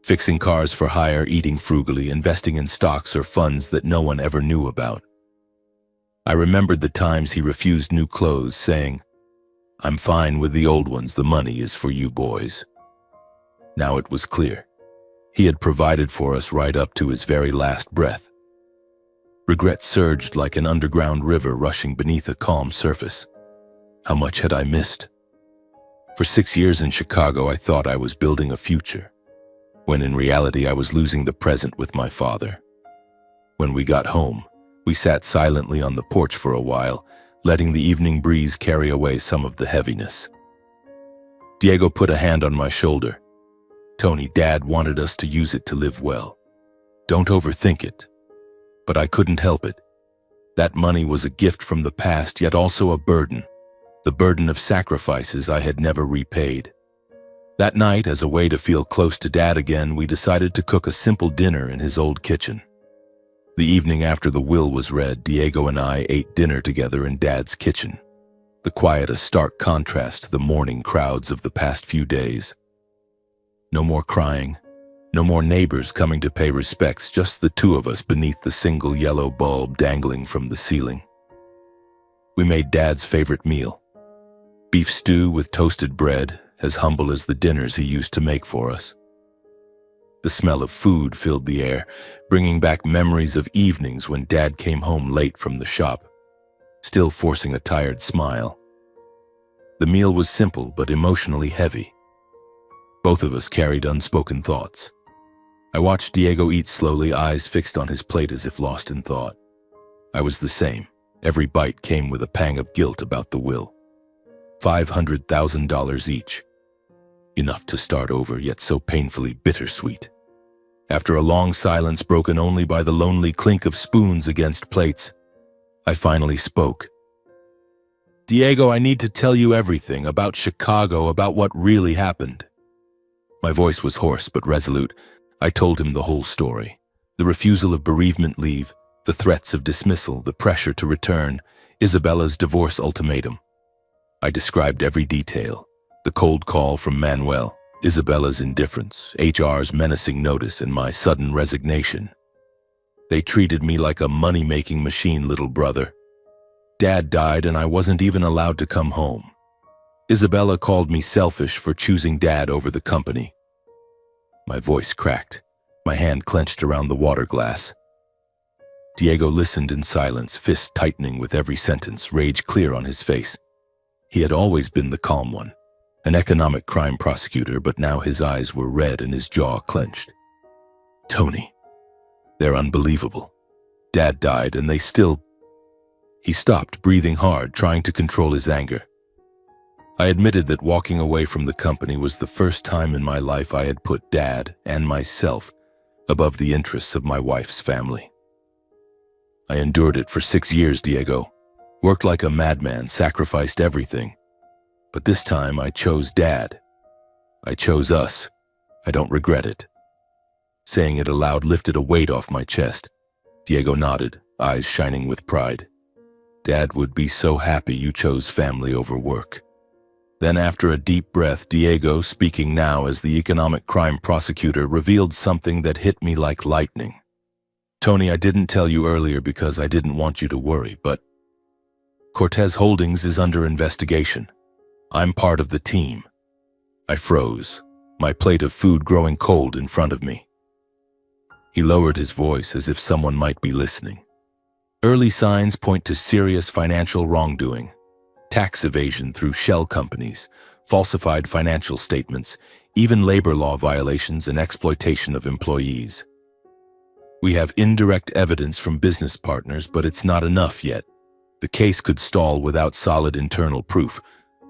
Fixing cars for hire, eating frugally, investing in stocks or funds that no one ever knew about. I remembered the times he refused new clothes, saying, I'm fine with the old ones. The money is for you boys. Now it was clear. He had provided for us right up to his very last breath. Regret surged like an underground river rushing beneath a calm surface. How much had I missed? For 6 years in Chicago, I thought I was building a future, when in reality I was losing the present with my father. When we got home, we sat silently on the porch for a while, letting the evening breeze carry away some of the heaviness. Diego put a hand on my shoulder. Tony, Dad wanted us to use it to live well. Don't overthink it. But I couldn't help it. That money was a gift from the past, yet also a burden. The burden of sacrifices I had never repaid. That night, as a way to feel close to Dad again, we decided to cook a simple dinner in his old kitchen. The evening after the will was read, Diego and I ate dinner together in Dad's kitchen. The quiet a stark contrast to the mourning crowds of the past few days. No more crying, no more neighbors coming to pay respects, just the two of us beneath the single yellow bulb dangling from the ceiling. We made Dad's favorite meal. Beef stew with toasted bread, as humble as the dinners he used to make for us. The smell of food filled the air, bringing back memories of evenings when Dad came home late from the shop, still forcing a tired smile. The meal was simple but emotionally heavy. Both of us carried unspoken thoughts. I watched Diego eat slowly, eyes fixed on his plate as if lost in thought. I was the same. Every bite came with a pang of guilt about the will. $500,000 each. Enough to start over, yet so painfully bittersweet. After a long silence broken only by the lonely clink of spoons against plates, I finally spoke. Diego, I need to tell you everything about Chicago, about what really happened. My voice was hoarse but resolute. I told him the whole story. The refusal of bereavement leave, the threats of dismissal, the pressure to return, Isabella's divorce ultimatum. I described every detail. The cold call from Manuel, Isabella's indifference, HR's menacing notice, and my sudden resignation. They treated me like a money-making machine, little brother. Dad died and I wasn't even allowed to come home. Isabella called me selfish for choosing Dad over the company. My voice cracked, my hand clenched around the water glass. Diego listened in silence, fist tightening with every sentence, rage clear on his face. He had always been the calm one, an economic crime prosecutor, but now his eyes were red and his jaw clenched. Tony, they're unbelievable. Dad died and they still... He stopped, breathing hard, trying to control his anger. I admitted that walking away from the company was the first time in my life I had put Dad and myself above the interests of my wife's family. I endured it for 6 years, Diego. Worked like a madman, sacrificed everything. But this time I chose Dad. I chose us. I don't regret it. Saying it aloud lifted a weight off my chest. Diego nodded, eyes shining with pride. Dad would be so happy you chose family over work. Then after a deep breath, Diego, speaking now as the economic crime prosecutor, revealed something that hit me like lightning. Tony, I didn't tell you earlier because I didn't want you to worry, but Cortez Holdings is under investigation. I'm part of the team. I froze, my plate of food growing cold in front of me. He lowered his voice as if someone might be listening. Early signs point to serious financial wrongdoing. Tax evasion through shell companies, falsified financial statements, even labor law violations and exploitation of employees. We have indirect evidence from business partners, but it's not enough yet. The case could stall without solid internal proof,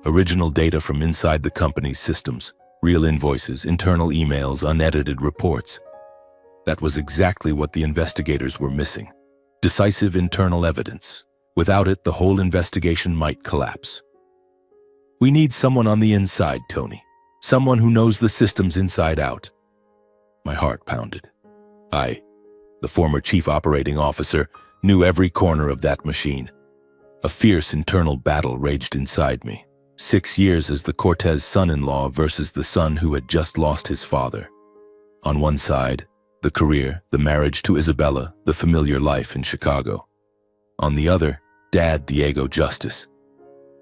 original data from inside the company's systems, real invoices, internal emails, unedited reports. That was exactly what the investigators were missing. Decisive internal evidence. Without it, the whole investigation might collapse. We need someone on the inside, Tony. Someone who knows the systems inside out. My heart pounded. I, the former chief operating officer, knew every corner of that machine. A fierce internal battle raged inside me. 6 years as the Cortez son-in-law versus the son who had just lost his father. On one side, the career, the marriage to Isabella, the familiar life in Chicago. On the other, Dad Diego Justice.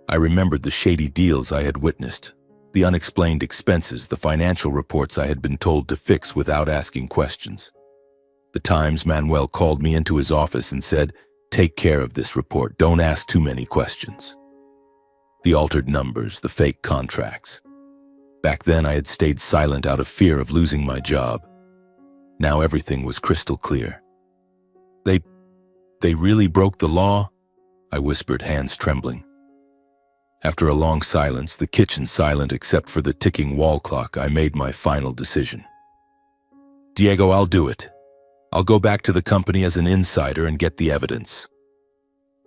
I remembered the shady deals I had witnessed, the unexplained expenses, the financial reports I had been told to fix without asking questions. The times Manuel called me into his office and said, "Take care of this report, don't ask too many questions." The altered numbers, the fake contracts. Back then I had stayed silent out of fear of losing my job. Now everything was crystal clear. They really broke the law?" I whispered, hands trembling. After a long silence, the kitchen silent except for the ticking wall clock, I made my final decision. "Diego, I'll do it. I'll go back to the company as an insider and get the evidence."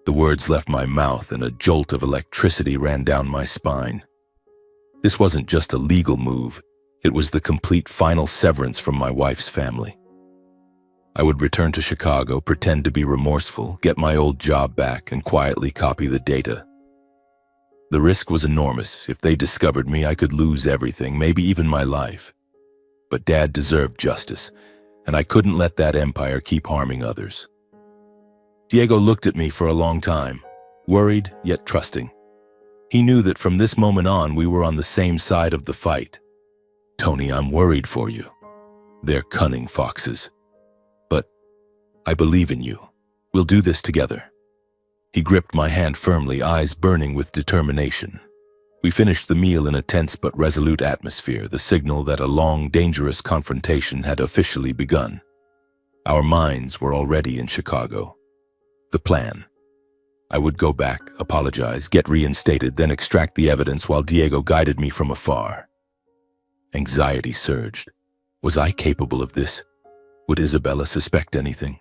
The words left my mouth and a jolt of electricity ran down my spine. This wasn't just a legal move, it was the complete final severance from my wife's family. I would return to Chicago, pretend to be remorseful, get my old job back, and quietly copy the data. The risk was enormous. If they discovered me, I could lose everything, maybe even my life. But Dad deserved justice, and I couldn't let that empire keep harming others. Diego looked at me for a long time, worried yet trusting. He knew that from this moment on, we were on the same side of the fight. "Tony, I'm worried for you. They're cunning foxes. But I believe in you. We'll do this together." He gripped my hand firmly, eyes burning with determination. We finished the meal in a tense but resolute atmosphere, the signal that a long, dangerous confrontation had officially begun. Our minds were already in Chicago. The plan. I would go back, apologize, get reinstated, then extract the evidence while Diego guided me from afar. Anxiety surged. Was I capable of this? Would Isabella suspect anything?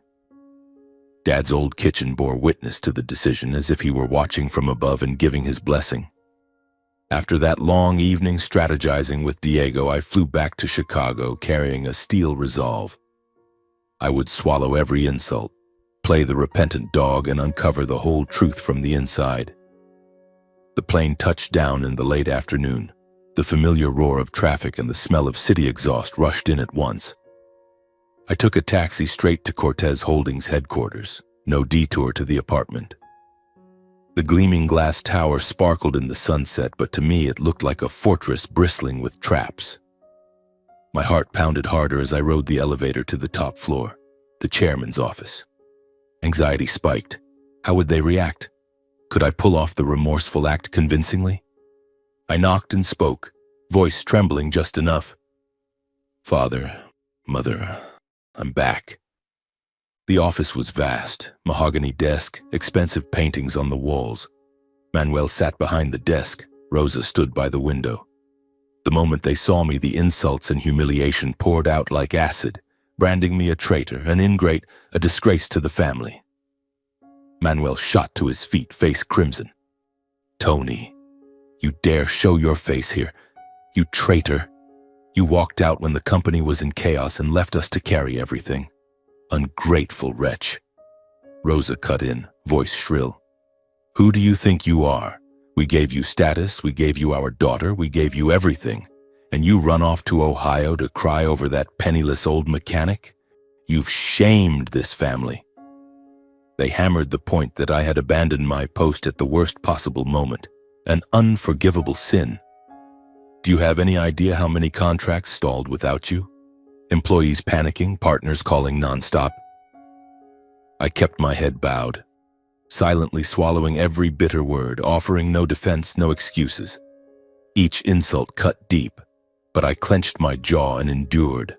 Dad's old kitchen bore witness to the decision as if he were watching from above and giving his blessing. After that long evening strategizing with Diego, I flew back to Chicago carrying a steel resolve. I would swallow every insult, play the repentant dog, and uncover the whole truth from the inside. The plane touched down in the late afternoon. The familiar roar of traffic and the smell of city exhaust rushed in at once. I took a taxi straight to Cortez Holdings headquarters, no detour to the apartment. The gleaming glass tower sparkled in the sunset, but to me it looked like a fortress bristling with traps. My heart pounded harder as I rode the elevator to the top floor, the chairman's office. Anxiety spiked. How would they react? Could I pull off the remorseful act convincingly? I knocked and spoke, voice trembling just enough. "Father, Mother, I'm back." The office was vast, mahogany desk, expensive paintings on the walls. Manuel sat behind the desk. Rosa stood by the window. The moment they saw me, the insults and humiliation poured out like acid, branding me a traitor, an ingrate, a disgrace to the family. Manuel shot to his feet, face crimson. "Tony, you dare show your face here? You traitor! You walked out when the company was in chaos and left us to carry everything. Ungrateful wretch." Rosa cut in, voice shrill. "Who do you think you are? We gave you status, we gave you our daughter, we gave you everything. And you run off to Ohio to cry over that penniless old mechanic? You've shamed this family." They hammered the point that I had abandoned my post at the worst possible moment, an unforgivable sin. Do you have any idea how many contracts stalled without you? Employees panicking, partners calling nonstop. I kept my head bowed, silently swallowing every bitter word, offering no defense, no excuses. Each insult cut deep, but I clenched my jaw and endured.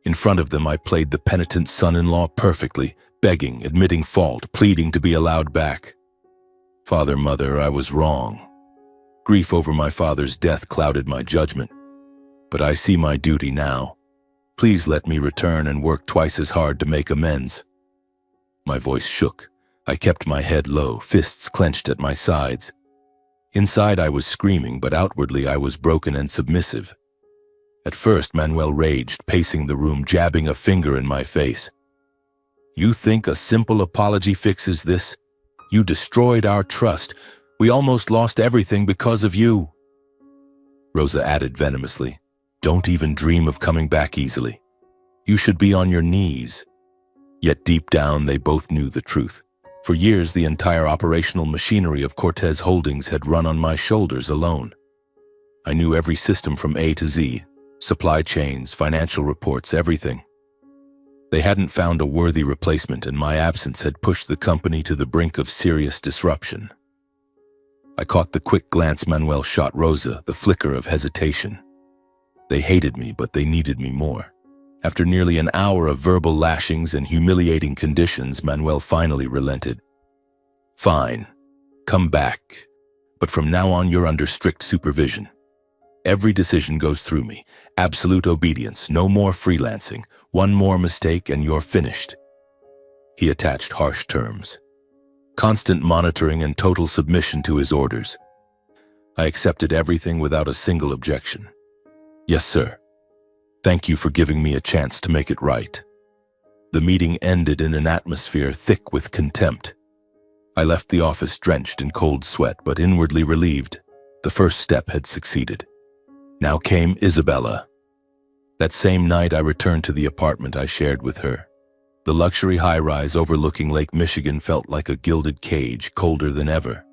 In front of them, I played the penitent son-in-law perfectly, begging, admitting fault, pleading to be allowed back. "Father, Mother, I was wrong. Grief over my father's death clouded my judgment. But I see my duty now. Please let me return and work twice as hard to make amends." My voice shook. I kept my head low, fists clenched at my sides. Inside I was screaming, but outwardly I was broken and submissive. At first, Manuel raged, pacing the room, jabbing a finger in my face. "You think a simple apology fixes this? You destroyed our trust. We almost lost everything because of you." Rosa added venomously, "Don't even dream of coming back easily. You should be on your knees." Yet deep down, they both knew the truth. For years, the entire operational machinery of Cortez Holdings had run on my shoulders alone. I knew every system from A to Z, supply chains, financial reports, everything. They hadn't found a worthy replacement, and my absence had pushed the company to the brink of serious disruption. I caught the quick glance Manuel shot Rosa, the flicker of hesitation. They hated me, but they needed me more. After nearly an hour of verbal lashings and humiliating conditions, Manuel finally relented. Fine, come back, but from now on you're under strict supervision. Every decision goes through me. Absolute obedience, no more freelancing. One more mistake and you're finished. He attached harsh terms. Constant monitoring and total submission to his orders. I accepted everything without a single objection. Yes, sir. Thank you for giving me a chance to make it right. The meeting ended in an atmosphere thick with contempt. I left the office drenched in cold sweat, but inwardly relieved. The first step had succeeded. Now came Isabella. That same night, I returned to the apartment I shared with her. The luxury high-rise overlooking Lake Michigan felt like a gilded cage, colder than ever.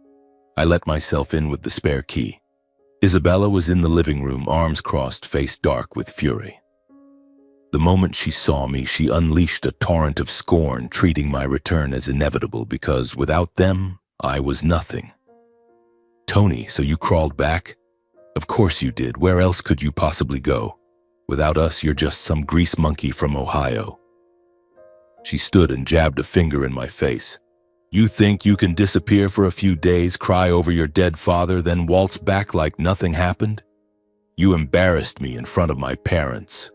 I let myself in with the spare key. Isabella was in the living room, arms crossed, face dark with fury. The moment she saw me, she unleashed a torrent of scorn, treating my return as inevitable because without them, I was nothing. Tony, so you crawled back? Of course you did. Where else could you possibly go? Without us, you're just some grease monkey from Ohio. She stood and jabbed a finger in my face. You think you can disappear for a few days, cry over your dead father, then waltz back like nothing happened? You embarrassed me in front of my parents.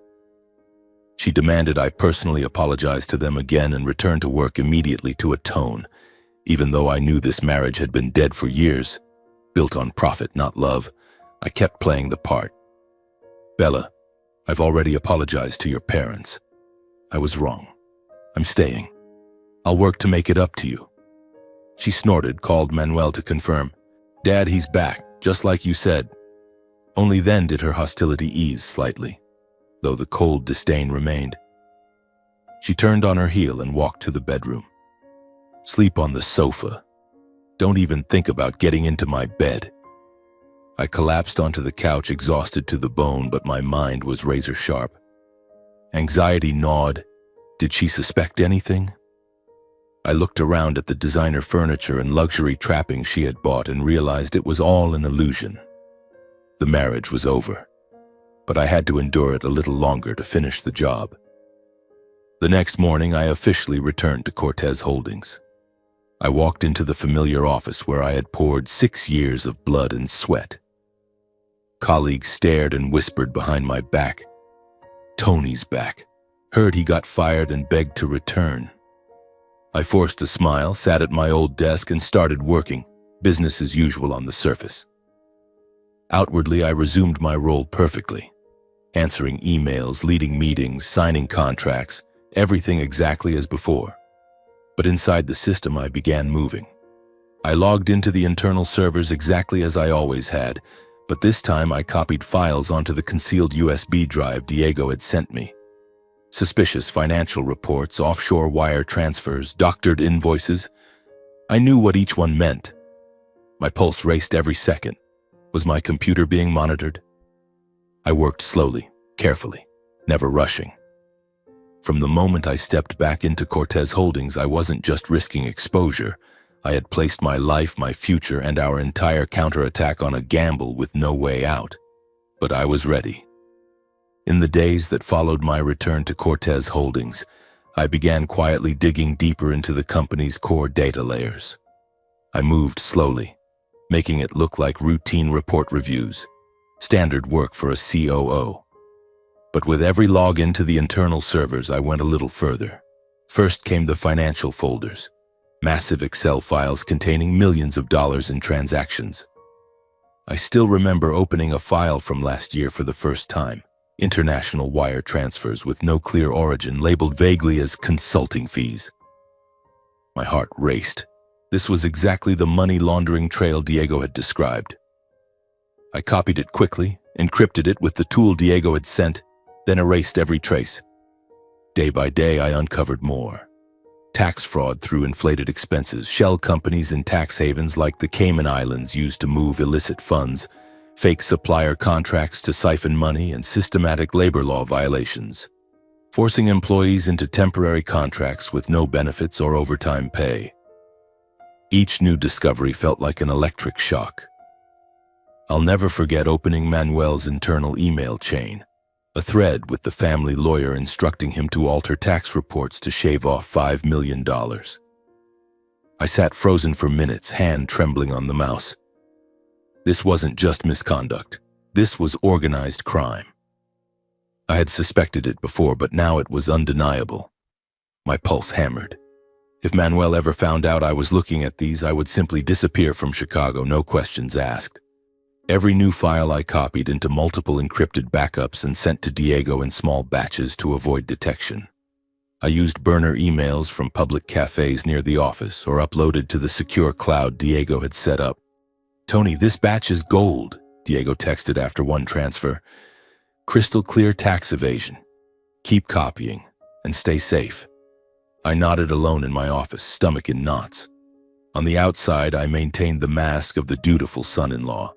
She demanded I personally apologize to them again and return to work immediately to atone, even though I knew this marriage had been dead for years. Built on profit, not love, I kept playing the part. Bella, I've already apologized to your parents. I was wrong. I'm staying. I'll work to make it up to you. She snorted, called Manuel to confirm. Dad, he's back, just like you said. Only then did her hostility ease slightly, though the cold disdain remained. She turned on her heel and walked to the bedroom. Sleep on the sofa. Don't even think about getting into my bed. I collapsed onto the couch, exhausted to the bone, but my mind was razor sharp. Anxiety gnawed. Did she suspect anything? I looked around at the designer furniture and luxury trappings she had bought and realized it was all an illusion. The marriage was over, but I had to endure it a little longer to finish the job. The next morning, I officially returned to Cortez Holdings. I walked into the familiar office where I had poured 6 years of blood and sweat. Colleagues stared and whispered behind my back. Tony's back. Heard he got fired and begged to return. I forced a smile, sat at my old desk and started working, business as usual on the surface. Outwardly, I resumed my role perfectly, answering emails, leading meetings, signing contracts, everything exactly as before. But inside the system, I began moving. I logged into the internal servers exactly as I always had, but this time I copied files onto the concealed USB drive Diego had sent me. Suspicious financial reports, offshore wire transfers, doctored invoices. I knew what each one meant. My pulse raced every second. Was my computer being monitored? I worked slowly, carefully, never rushing. From the moment I stepped back into Cortez Holdings, I wasn't just risking exposure. I had placed my life, my future, and our entire counterattack on a gamble with no way out. But I was ready. In the days that followed my return to Cortez Holdings, I began quietly digging deeper into the company's core data layers. I moved slowly, making it look like routine report reviews, standard work for a COO. But with every login to the internal servers, I went a little further. First came the financial folders, massive Excel files containing millions of dollars in transactions. I still remember opening a file from last year for the first time. International wire transfers with no clear origin, labeled vaguely as consulting fees. My heart raced. This was exactly the money laundering trail Diego had described. I copied it quickly, encrypted it with the tool Diego had sent, then erased every trace. Day by day, I uncovered more. tax fraud through inflated expenses, shell companies in tax havens like the Cayman Islands used to move illicit funds, fake supplier contracts to siphon money, and systematic labor law violations, forcing employees into temporary contracts with no benefits or overtime pay. Each new discovery felt like an electric shock. I'll never forget opening Manuel's internal email chain, a thread with the family lawyer instructing him to alter tax reports to shave off $5 million. I sat frozen for minutes, hand trembling on the mouse. This wasn't just misconduct. This was organized crime. I had suspected it before, but now it was undeniable. My pulse hammered. If Manuel ever found out I was looking at these, I would simply disappear from Chicago, no questions asked. Every new file I copied into multiple encrypted backups and sent to Diego in small batches to avoid detection. I used burner emails from public cafes near the office or uploaded to the secure cloud Diego had set up. "Tony, this batch is gold," Diego texted after one transfer. "Crystal clear tax evasion. Keep copying and stay safe." I nodded alone in my office, stomach in knots. On the outside, I maintained the mask of the dutiful son-in-law,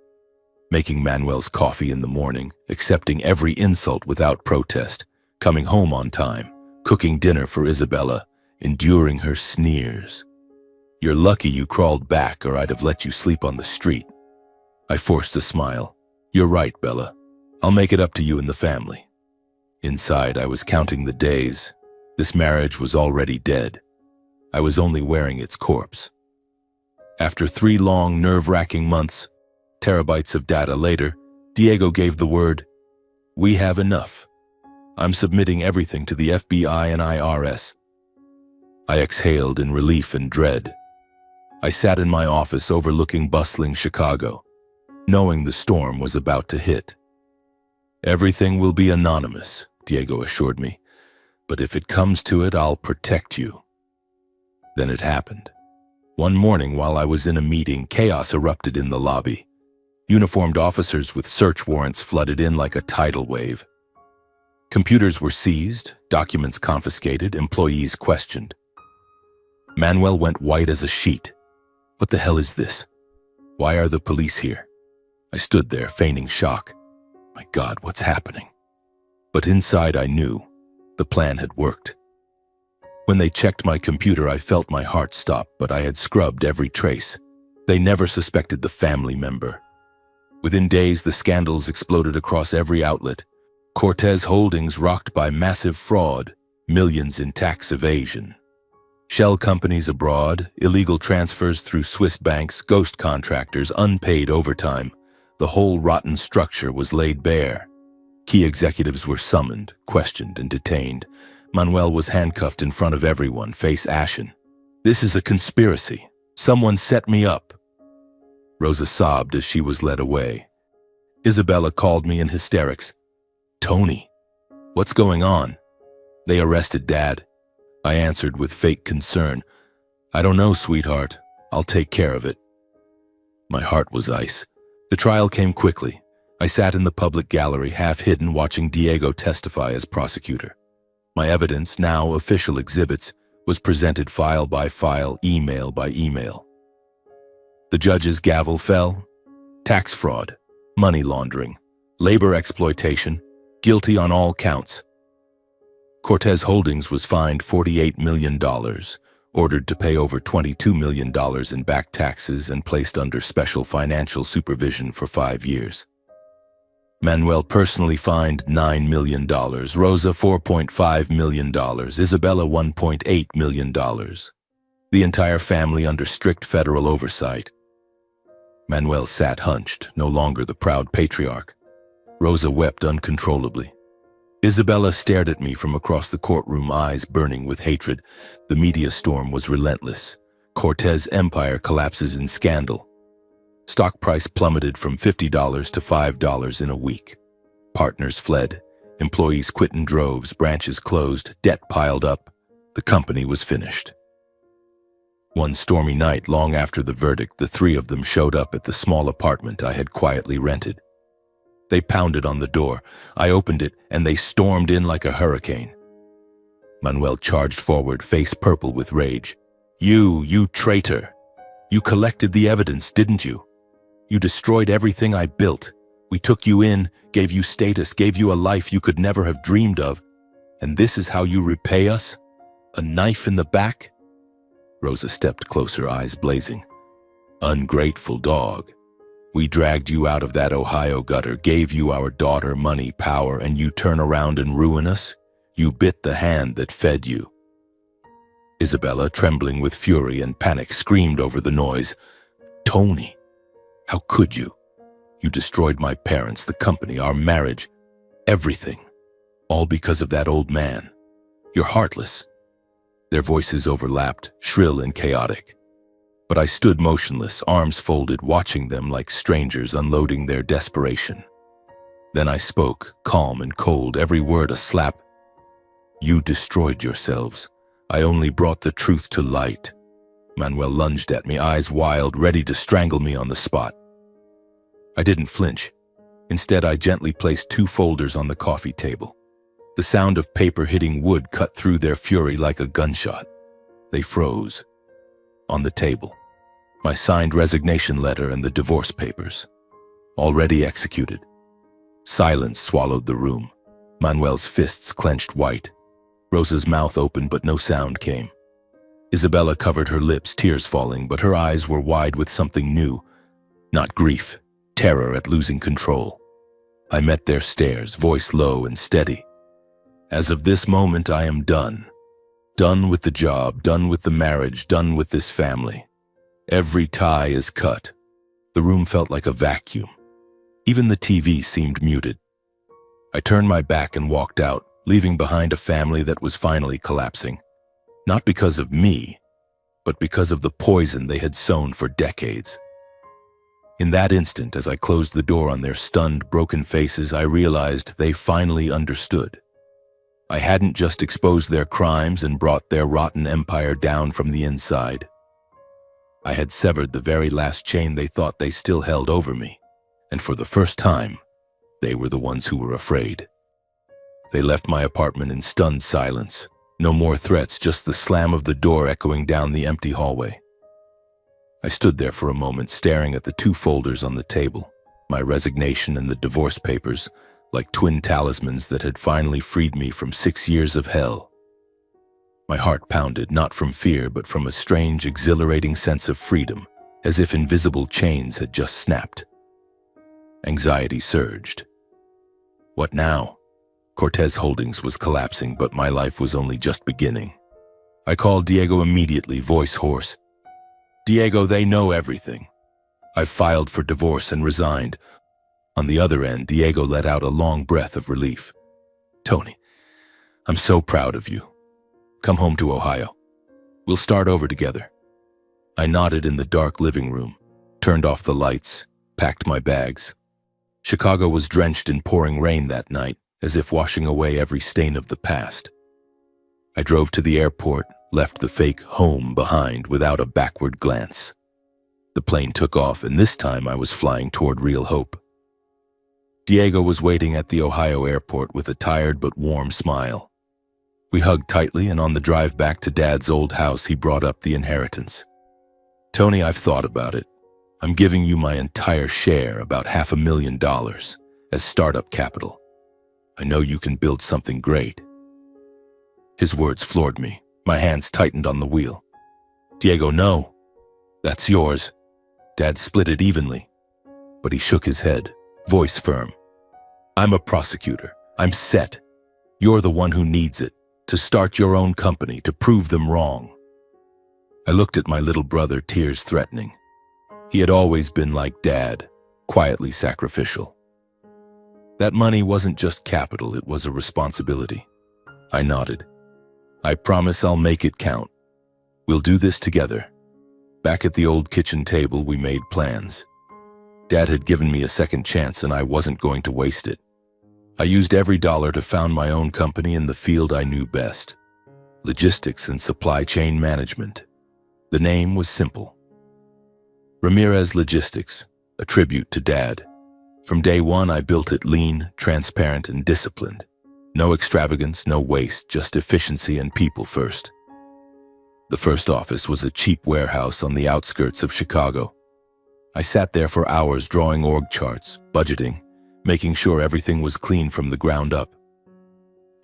making Manuel's coffee in the morning, accepting every insult without protest, coming home on time, cooking dinner for Isabella, enduring her sneers. "You're lucky you crawled back, or I'd have let you sleep on the street." I forced a smile. "You're right, Bella. I'll make it up to you and the family." Inside, I was counting the days. This marriage was already dead. I was only wearing its corpse. After 3 long, nerve-wracking months, terabytes of data later, Diego gave the word, "We have enough. I'm submitting everything to the FBI and IRS." I exhaled in relief and dread. I sat in my office overlooking bustling Chicago, knowing the storm was about to hit. "Everything will be anonymous," Diego assured me, "but if it comes to it, I'll protect you." Then it happened. One morning while I was in a meeting, chaos erupted in the lobby. Uniformed officers with search warrants flooded in like a tidal wave. Computers were seized, documents confiscated, employees questioned. Manuel went white as a sheet. "What the hell is this? Why are the police here?" I stood there, feigning shock. My God, what's happening? But inside I knew the plan had worked. When they checked my computer, I felt my heart stop, but I had scrubbed every trace. They never suspected the family member. Within days, the scandals exploded across every outlet. Cortez Holdings rocked by massive fraud, millions in tax evasion. Shell companies abroad, illegal transfers through Swiss banks, ghost contractors, unpaid overtime. The whole rotten structure was laid bare. Key executives were summoned, questioned, and detained. Manuel was handcuffed in front of everyone, face ashen. "This is a conspiracy. Someone set me up." Rosa sobbed as she was led away. Isabella called me in hysterics. "Tony, what's going on?" "They arrested Dad." I answered with fake concern. "I don't know, sweetheart. I'll take care of it." My heart was ice. The trial came quickly. I sat in the public gallery, half hidden, watching Diego testify as prosecutor. My evidence, now official exhibits, was presented file by file, email by email. The judge's gavel fell. Tax fraud, money laundering, labor exploitation, guilty on all counts. Cortez Holdings was fined $48 million, ordered to pay over $22 million in back taxes, and placed under special financial supervision for 5 years. Manuel personally fined $9 million, Rosa $4.5 million, Isabella $1.8 million. The entire family under strict federal oversight. Manuel sat hunched, no longer the proud patriarch. Rosa wept uncontrollably. Isabella stared at me from across the courtroom, eyes burning with hatred. The media storm was relentless. Cortez empire collapses in scandal. Stock price plummeted from $50 to $5 in a week. Partners fled. Employees quit in droves. Branches closed. Debt piled up. The company was finished. One stormy night, long after the verdict, the 3 of them showed up at the small apartment I had quietly rented. They pounded on the door. I opened it, and they stormed in like a hurricane. Manuel charged forward, face purple with rage. You traitor! You collected the evidence, didn't you? You destroyed everything I built. We took you in, gave you status, gave you a life you could never have dreamed of. And this is how you repay us? A knife in the back? Rosa stepped closer, eyes blazing. Ungrateful dog. We dragged you out of that Ohio gutter, gave you our daughter, money, power, and you turn around and ruin us? You bit the hand that fed you. Isabella, trembling with fury and panic, screamed over the noise. Tony, how could you? You destroyed my parents, the company, our marriage, everything. All because of that old man. You're heartless. Their voices overlapped, shrill and chaotic. But I stood motionless, arms folded, watching them like strangers unloading their desperation. Then I spoke, calm and cold, every word a slap. You destroyed yourselves. I only brought the truth to light. Manuel lunged at me, eyes wild, ready to strangle me on the spot. I didn't flinch. Instead, I gently placed 2 folders on the coffee table. The sound of paper hitting wood cut through their fury like a gunshot. They froze. On the table, my signed resignation letter and the divorce papers, already executed. Silence swallowed the room. Manuel's fists clenched white. Rosa's mouth opened, but no sound came. Isabella covered her lips, tears falling, but her eyes were wide with something new. Not grief, terror at losing control. I met their stares, voice low and steady. As of this moment, I am done. Done with the job, done with the marriage, done with this family. Every tie is cut. The room felt like a vacuum. Even the TV seemed muted. I turned my back and walked out, leaving behind a family that was finally collapsing. Not because of me, but because of the poison they had sown for decades. In that instant, as I closed the door on their stunned, broken faces, I realized they finally understood. I hadn't just exposed their crimes and brought their rotten empire down from the inside. I had severed the very last chain they thought they still held over me, and for the first time, they were the ones who were afraid. They left my apartment in stunned silence. No more threats, just the slam of the door echoing down the empty hallway. I stood there for a moment, staring at the 2 folders on the table, my resignation and the divorce papers, like twin talismans that had finally freed me from 6 years of hell. My heart pounded, not from fear, but from a strange, exhilarating sense of freedom, as if invisible chains had just snapped. Anxiety surged. What now? Cortez Holdings was collapsing, but my life was only just beginning. I called Diego immediately, voice hoarse. Diego, they know everything. I've filed for divorce and resigned. On the other end, Diego let out a long breath of relief. Tony, I'm so proud of you. Come home to Ohio. We'll start over together. I nodded in the dark living room, turned off the lights, packed my bags. Chicago was drenched in pouring rain that night, as if washing away every stain of the past. I drove to the airport, left the fake home behind without a backward glance. The plane took off, and this time I was flying toward real hope. Diego was waiting at the Ohio airport with a tired but warm smile. We hugged tightly, and on the drive back to Dad's old house, he brought up the inheritance. Tony, I've thought about it. I'm giving you my entire share, about $500,000, as startup capital. I know you can build something great. His words floored me. My hands tightened on the wheel. Diego, no. That's yours. Dad split it evenly. But he shook his head, voice firm. I'm a prosecutor. I'm set. You're the one who needs it, to start your own company, to prove them wrong. I looked at my little brother, tears threatening. He had always been like Dad, quietly sacrificial. That money wasn't just capital, it was a responsibility. I nodded. I promise I'll make it count. We'll do this together. Back at the old kitchen table, we made plans. Dad had given me a second chance, and I wasn't going to waste it. I used every dollar to found my own company in the field I knew best: logistics and supply chain management. The name was simple: Ramirez Logistics, a tribute to Dad. From day one, I built it lean, transparent, and disciplined. No extravagance, no waste, just efficiency and people first. The first office was a cheap warehouse on the outskirts of Chicago. I sat there for hours drawing org charts, budgeting, making sure everything was clean from the ground up.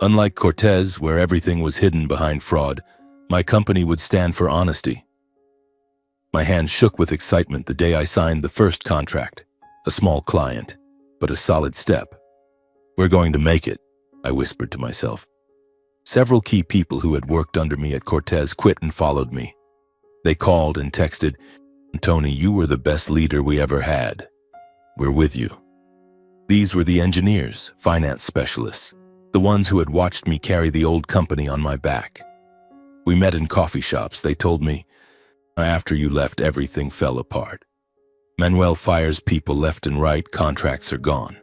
Unlike Cortez, where everything was hidden behind fraud, my company would stand for honesty. My hand shook with excitement the day I signed the first contract. A small client, but a solid step. "We're going to make it," I whispered to myself. Several key people who had worked under me at Cortez quit and followed me. They called and texted, "Tony, you were the best leader we ever had. We're with you." These were the engineers, finance specialists, the ones who had watched me carry the old company on my back. We met in coffee shops. They told me, "After you left, everything fell apart. Manuel fires people left and right, contracts are gone."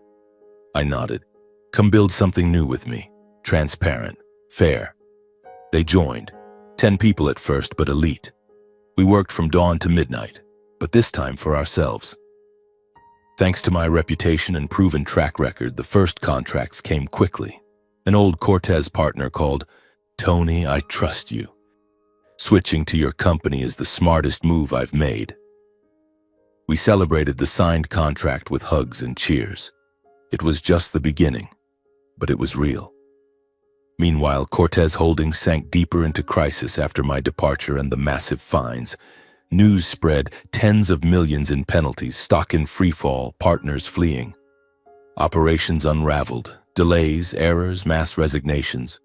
I nodded. "Come build something new with me. Transparent, fair." They joined. 10 people at first, but elite. We worked from dawn to midnight, but this time for ourselves. Thanks to my reputation and proven track record, the first contracts came quickly. An old Cortez partner called, "Tony, I trust you. Switching to your company is the smartest move I've made." We celebrated the signed contract with hugs and cheers. It was just the beginning, but it was real. Meanwhile, Cortez Holdings sank deeper into crisis after my departure and the massive fines. News spread, tens of millions in penalties, stock in freefall, partners fleeing. Operations unraveled, delays, errors, mass resignations.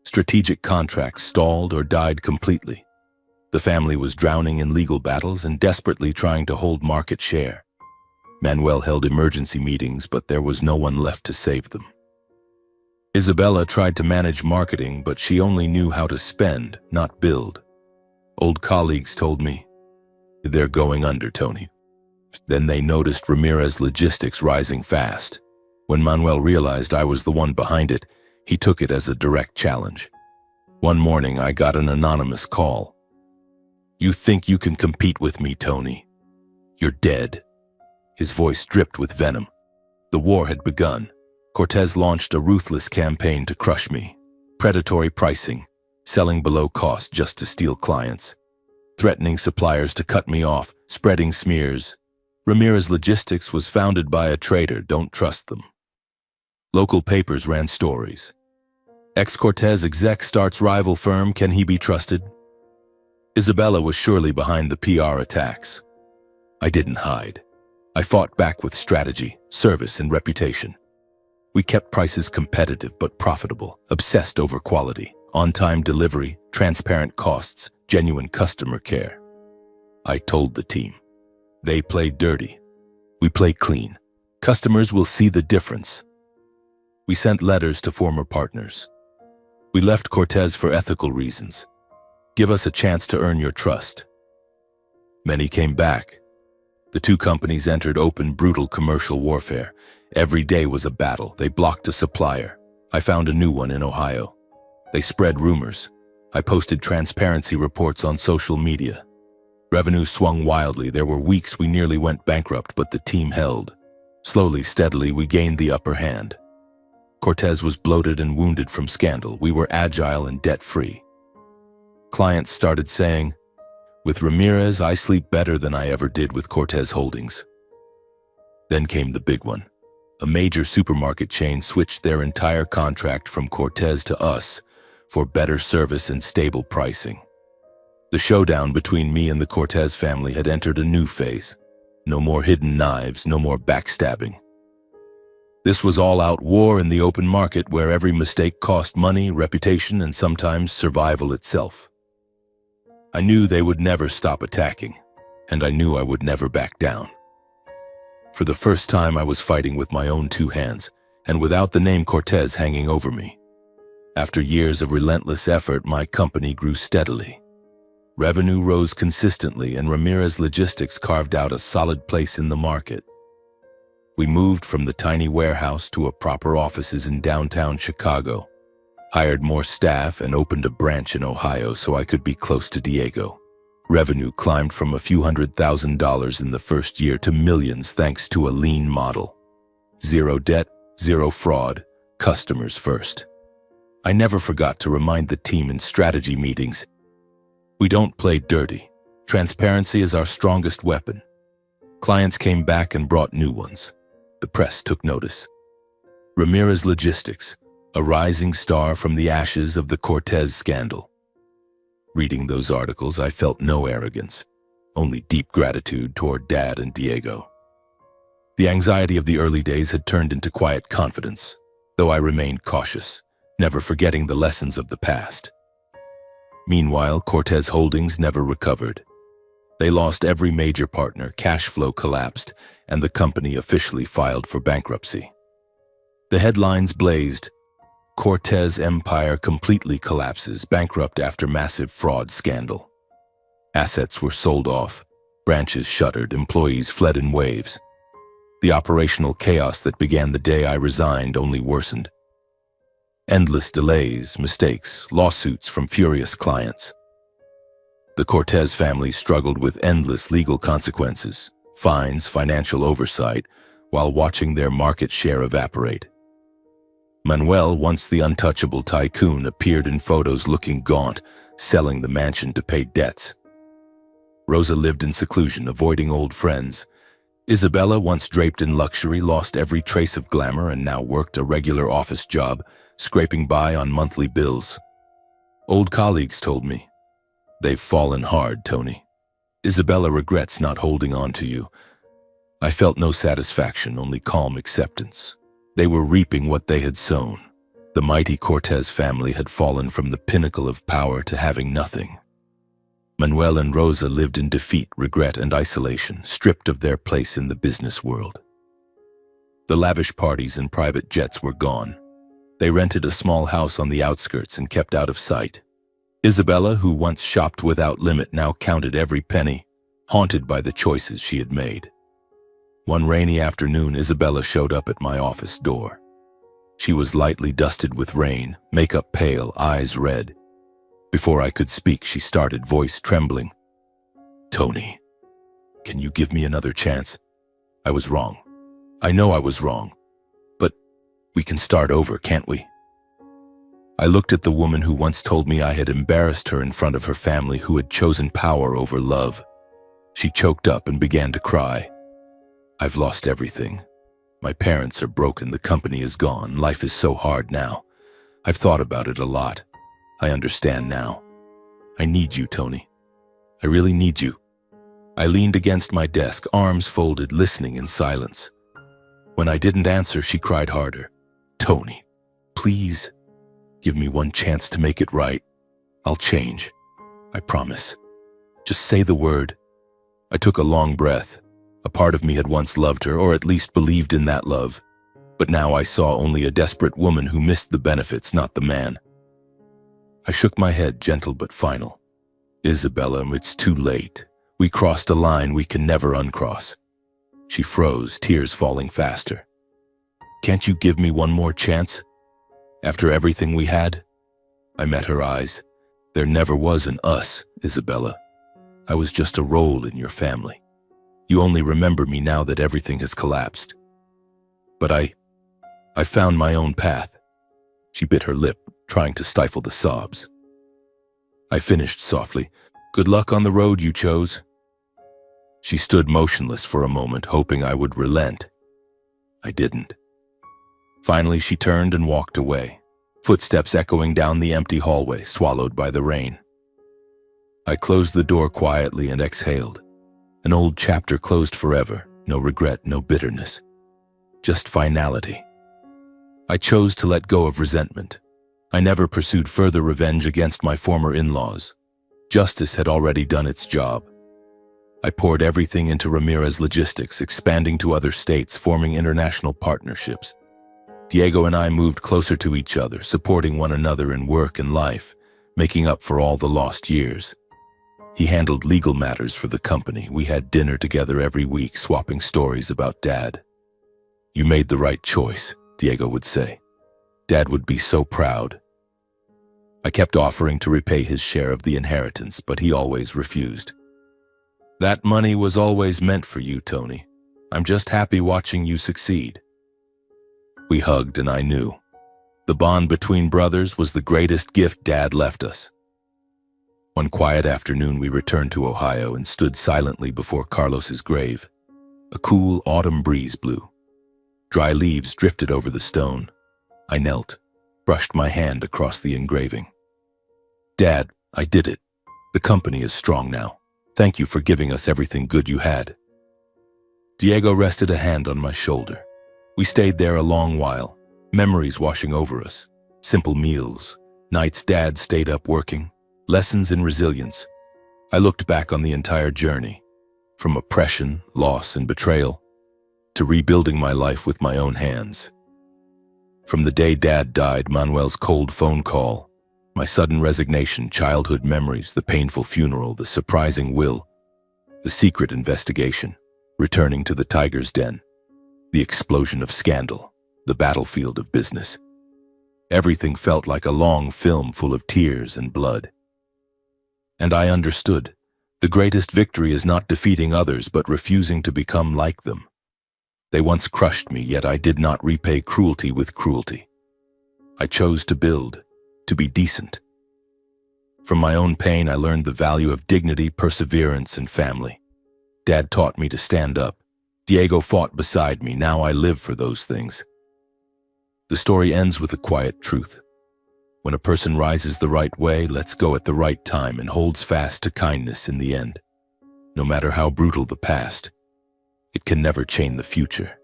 Strategic contracts stalled or died completely. The family was drowning in legal battles and desperately trying to hold market share. Manuel held emergency meetings, but there was no one left to save them. Isabella tried to manage marketing, but she only knew how to spend, not build. Old colleagues told me, "They're going under, Tony." Then they noticed Ramirez Logistics rising fast. When Manuel realized I was the one behind it, he took it as a direct challenge. One morning, I got an anonymous call. "You think you can compete with me, Tony? You're dead." His voice dripped with venom. The war had begun. Cortez launched a ruthless campaign to crush me. Predatory pricing, selling below cost just to steal clients, threatening suppliers to cut me off, spreading smears. Ramirez Logistics was founded by a traitor, don't trust them. Local papers ran stories. Ex-Cortez exec starts rival firm, can he be trusted? Isabella was surely behind the PR attacks. I didn't hide. I fought back with strategy, service, and reputation. We kept prices competitive but profitable, obsessed over quality, on-time delivery, transparent costs, genuine customer care. I told the team, they play dirty. We play clean. Customers will see the difference. We sent letters to former partners. We left Cortez for ethical reasons. Give us a chance to earn your trust. Many came back. The two companies entered open, brutal commercial warfare. Every day was a battle. They blocked a supplier. I found a new one in Ohio. They spread rumors. I posted transparency reports on social media. Revenue swung wildly. There were weeks we nearly went bankrupt, but the team held. Slowly, steadily, we gained the upper hand. Cortez was bloated and wounded from scandal. We were agile and debt-free. Clients started saying, "With Ramirez, I sleep better than I ever did with Cortez Holdings." Then came the big one. A major supermarket chain switched their entire contract from Cortez to us for better service and stable pricing. The showdown between me and the Cortez family had entered a new phase. No more hidden knives, no more backstabbing. This was all-out war in the open market where every mistake cost money, reputation, and sometimes survival itself. I knew they would never stop attacking, and I knew I would never back down. For the first time, I was fighting with my own two hands, and without the name Cortez hanging over me. After years of relentless effort, my company grew steadily. Revenue rose consistently, and Ramirez Logistics carved out a solid place in the market. We moved from the tiny warehouse to a proper offices in downtown Chicago, hired more staff, and opened a branch in Ohio so I could be close to Diego. Revenue climbed from a few $100,000 in the first year to millions thanks to a lean model. Zero debt, zero fraud, customers first. I never forgot to remind the team in strategy meetings. We don't play dirty. Transparency is our strongest weapon. Clients came back and brought new ones. The press took notice. Ramirez Logistics, a rising star from the ashes of the Cortez scandal. Reading those articles, I felt no arrogance, only deep gratitude toward Dad and Diego. The anxiety of the early days had turned into quiet confidence, though I remained cautious, never forgetting the lessons of the past. Meanwhile, Cortez Holdings never recovered. They lost every major partner, cash flow collapsed, and the company officially filed for bankruptcy. The headlines blazed: Cortez Empire completely collapses, bankrupt after massive fraud scandal. Assets were sold off, branches shuttered, employees fled in waves. The operational chaos that began the day I resigned only worsened. Endless delays, mistakes, lawsuits from furious clients. The Cortez family struggled with endless legal consequences, fines, financial oversight, while watching their market share evaporate. Manuel, once the untouchable tycoon, appeared in photos looking gaunt, selling the mansion to pay debts. Rosa lived in seclusion, avoiding old friends. Isabella, once draped in luxury, lost every trace of glamour and now worked a regular office job, scraping by on monthly bills. Old colleagues told me, "They've fallen hard, Tony. Isabella regrets not holding on to you." I felt no satisfaction, only calm acceptance. They were reaping what they had sown. The mighty Cortez family had fallen from the pinnacle of power to having nothing. Manuel and Rosa lived in defeat, regret, and isolation, stripped of their place in the business world. The lavish parties and private jets were gone. They rented a small house on the outskirts and kept out of sight. Isabella, who once shopped without limit, now counted every penny, haunted by the choices she had made. One rainy afternoon, Isabella showed up at my office door. She was lightly dusted with rain, makeup pale, eyes red. Before I could speak, she started, voice trembling. "Tony, can you give me another chance? I was wrong. I know I was wrong. But we can start over, can't we?" I looked at the woman who once told me I had embarrassed her in front of her family, who had chosen power over love. She choked up and began to cry. "I've lost everything. My parents are broken, the company is gone, life is so hard now. I've thought about it a lot. I understand now. I need you, Tony. I really need you." I leaned against my desk, arms folded, listening in silence. When I didn't answer, she cried harder. "Tony, please, give me one chance to make it right. I'll change. I promise. Just say the word." I took a long breath. A part of me had once loved her, or at least believed in that love. But now I saw only a desperate woman who missed the benefits, not the man. I shook my head, gentle but final. "Isabella, it's too late. We crossed a line we can never uncross." She froze, tears falling faster. "Can't you give me one more chance? After everything we had?" I met her eyes. "There never was an us, Isabella. I was just a role in your family. You only remember me now that everything has collapsed. But I found my own path." She bit her lip, trying to stifle the sobs. I finished softly, "Good luck on the road you chose." She stood motionless for a moment, hoping I would relent. I didn't. Finally, she turned and walked away, footsteps echoing down the empty hallway, swallowed by the rain. I closed the door quietly and exhaled. An old chapter closed forever, no regret, no bitterness. Just finality. I chose to let go of resentment. I never pursued further revenge against my former in-laws. Justice had already done its job. I poured everything into Ramirez Logistics, expanding to other states, forming international partnerships. Diego and I moved closer to each other, supporting one another in work and life, making up for all the lost years. He handled legal matters for the company. We had dinner together every week, swapping stories about Dad. "You made the right choice," Diego would say. "Dad would be so proud." I kept offering to repay his share of the inheritance, but he always refused. "That money was always meant for you, Tony. I'm just happy watching you succeed." We hugged, and I knew. The bond between brothers was the greatest gift Dad left us. One quiet afternoon, we returned to Ohio and stood silently before Carlos's grave. A cool autumn breeze blew. Dry leaves drifted over the stone. I knelt, brushed my hand across the engraving. Dad, I did it. The company is strong now. Thank you for giving us everything good you had. Diego rested a hand on my shoulder. We stayed there a long while, memories washing over us. Simple meals, nights Dad stayed up working, lessons in resilience. I looked back on the entire journey, from oppression, loss, and betrayal, to rebuilding my life with my own hands. From the day Dad died, Manuel's cold phone call, my sudden resignation, childhood memories, the painful funeral, the surprising will, the secret investigation, returning to the tiger's den, the explosion of scandal, the battlefield of business. Everything felt like a long film full of tears and blood. And I understood. The greatest victory is not defeating others, but refusing to become like them. They once crushed me, yet I did not repay cruelty with cruelty. I chose to build, to be decent. From my own pain, I learned the value of dignity, perseverance, and family. Dad taught me to stand up. Diego fought beside me. Now I live for those things. The story ends with a quiet truth. When a person rises the right way, lets go at the right time, and holds fast to kindness in the end, no matter how brutal the past, it can never change the future.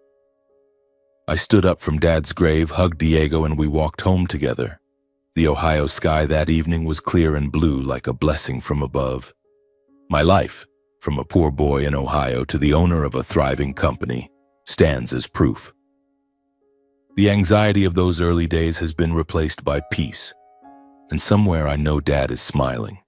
I stood up from Dad's grave, hugged Diego, and we walked home together. The Ohio sky that evening was clear and blue, like a blessing from above. My life, from a poor boy in Ohio to the owner of a thriving company, stands as proof. The anxiety of those early days has been replaced by peace, and somewhere I know Dad is smiling.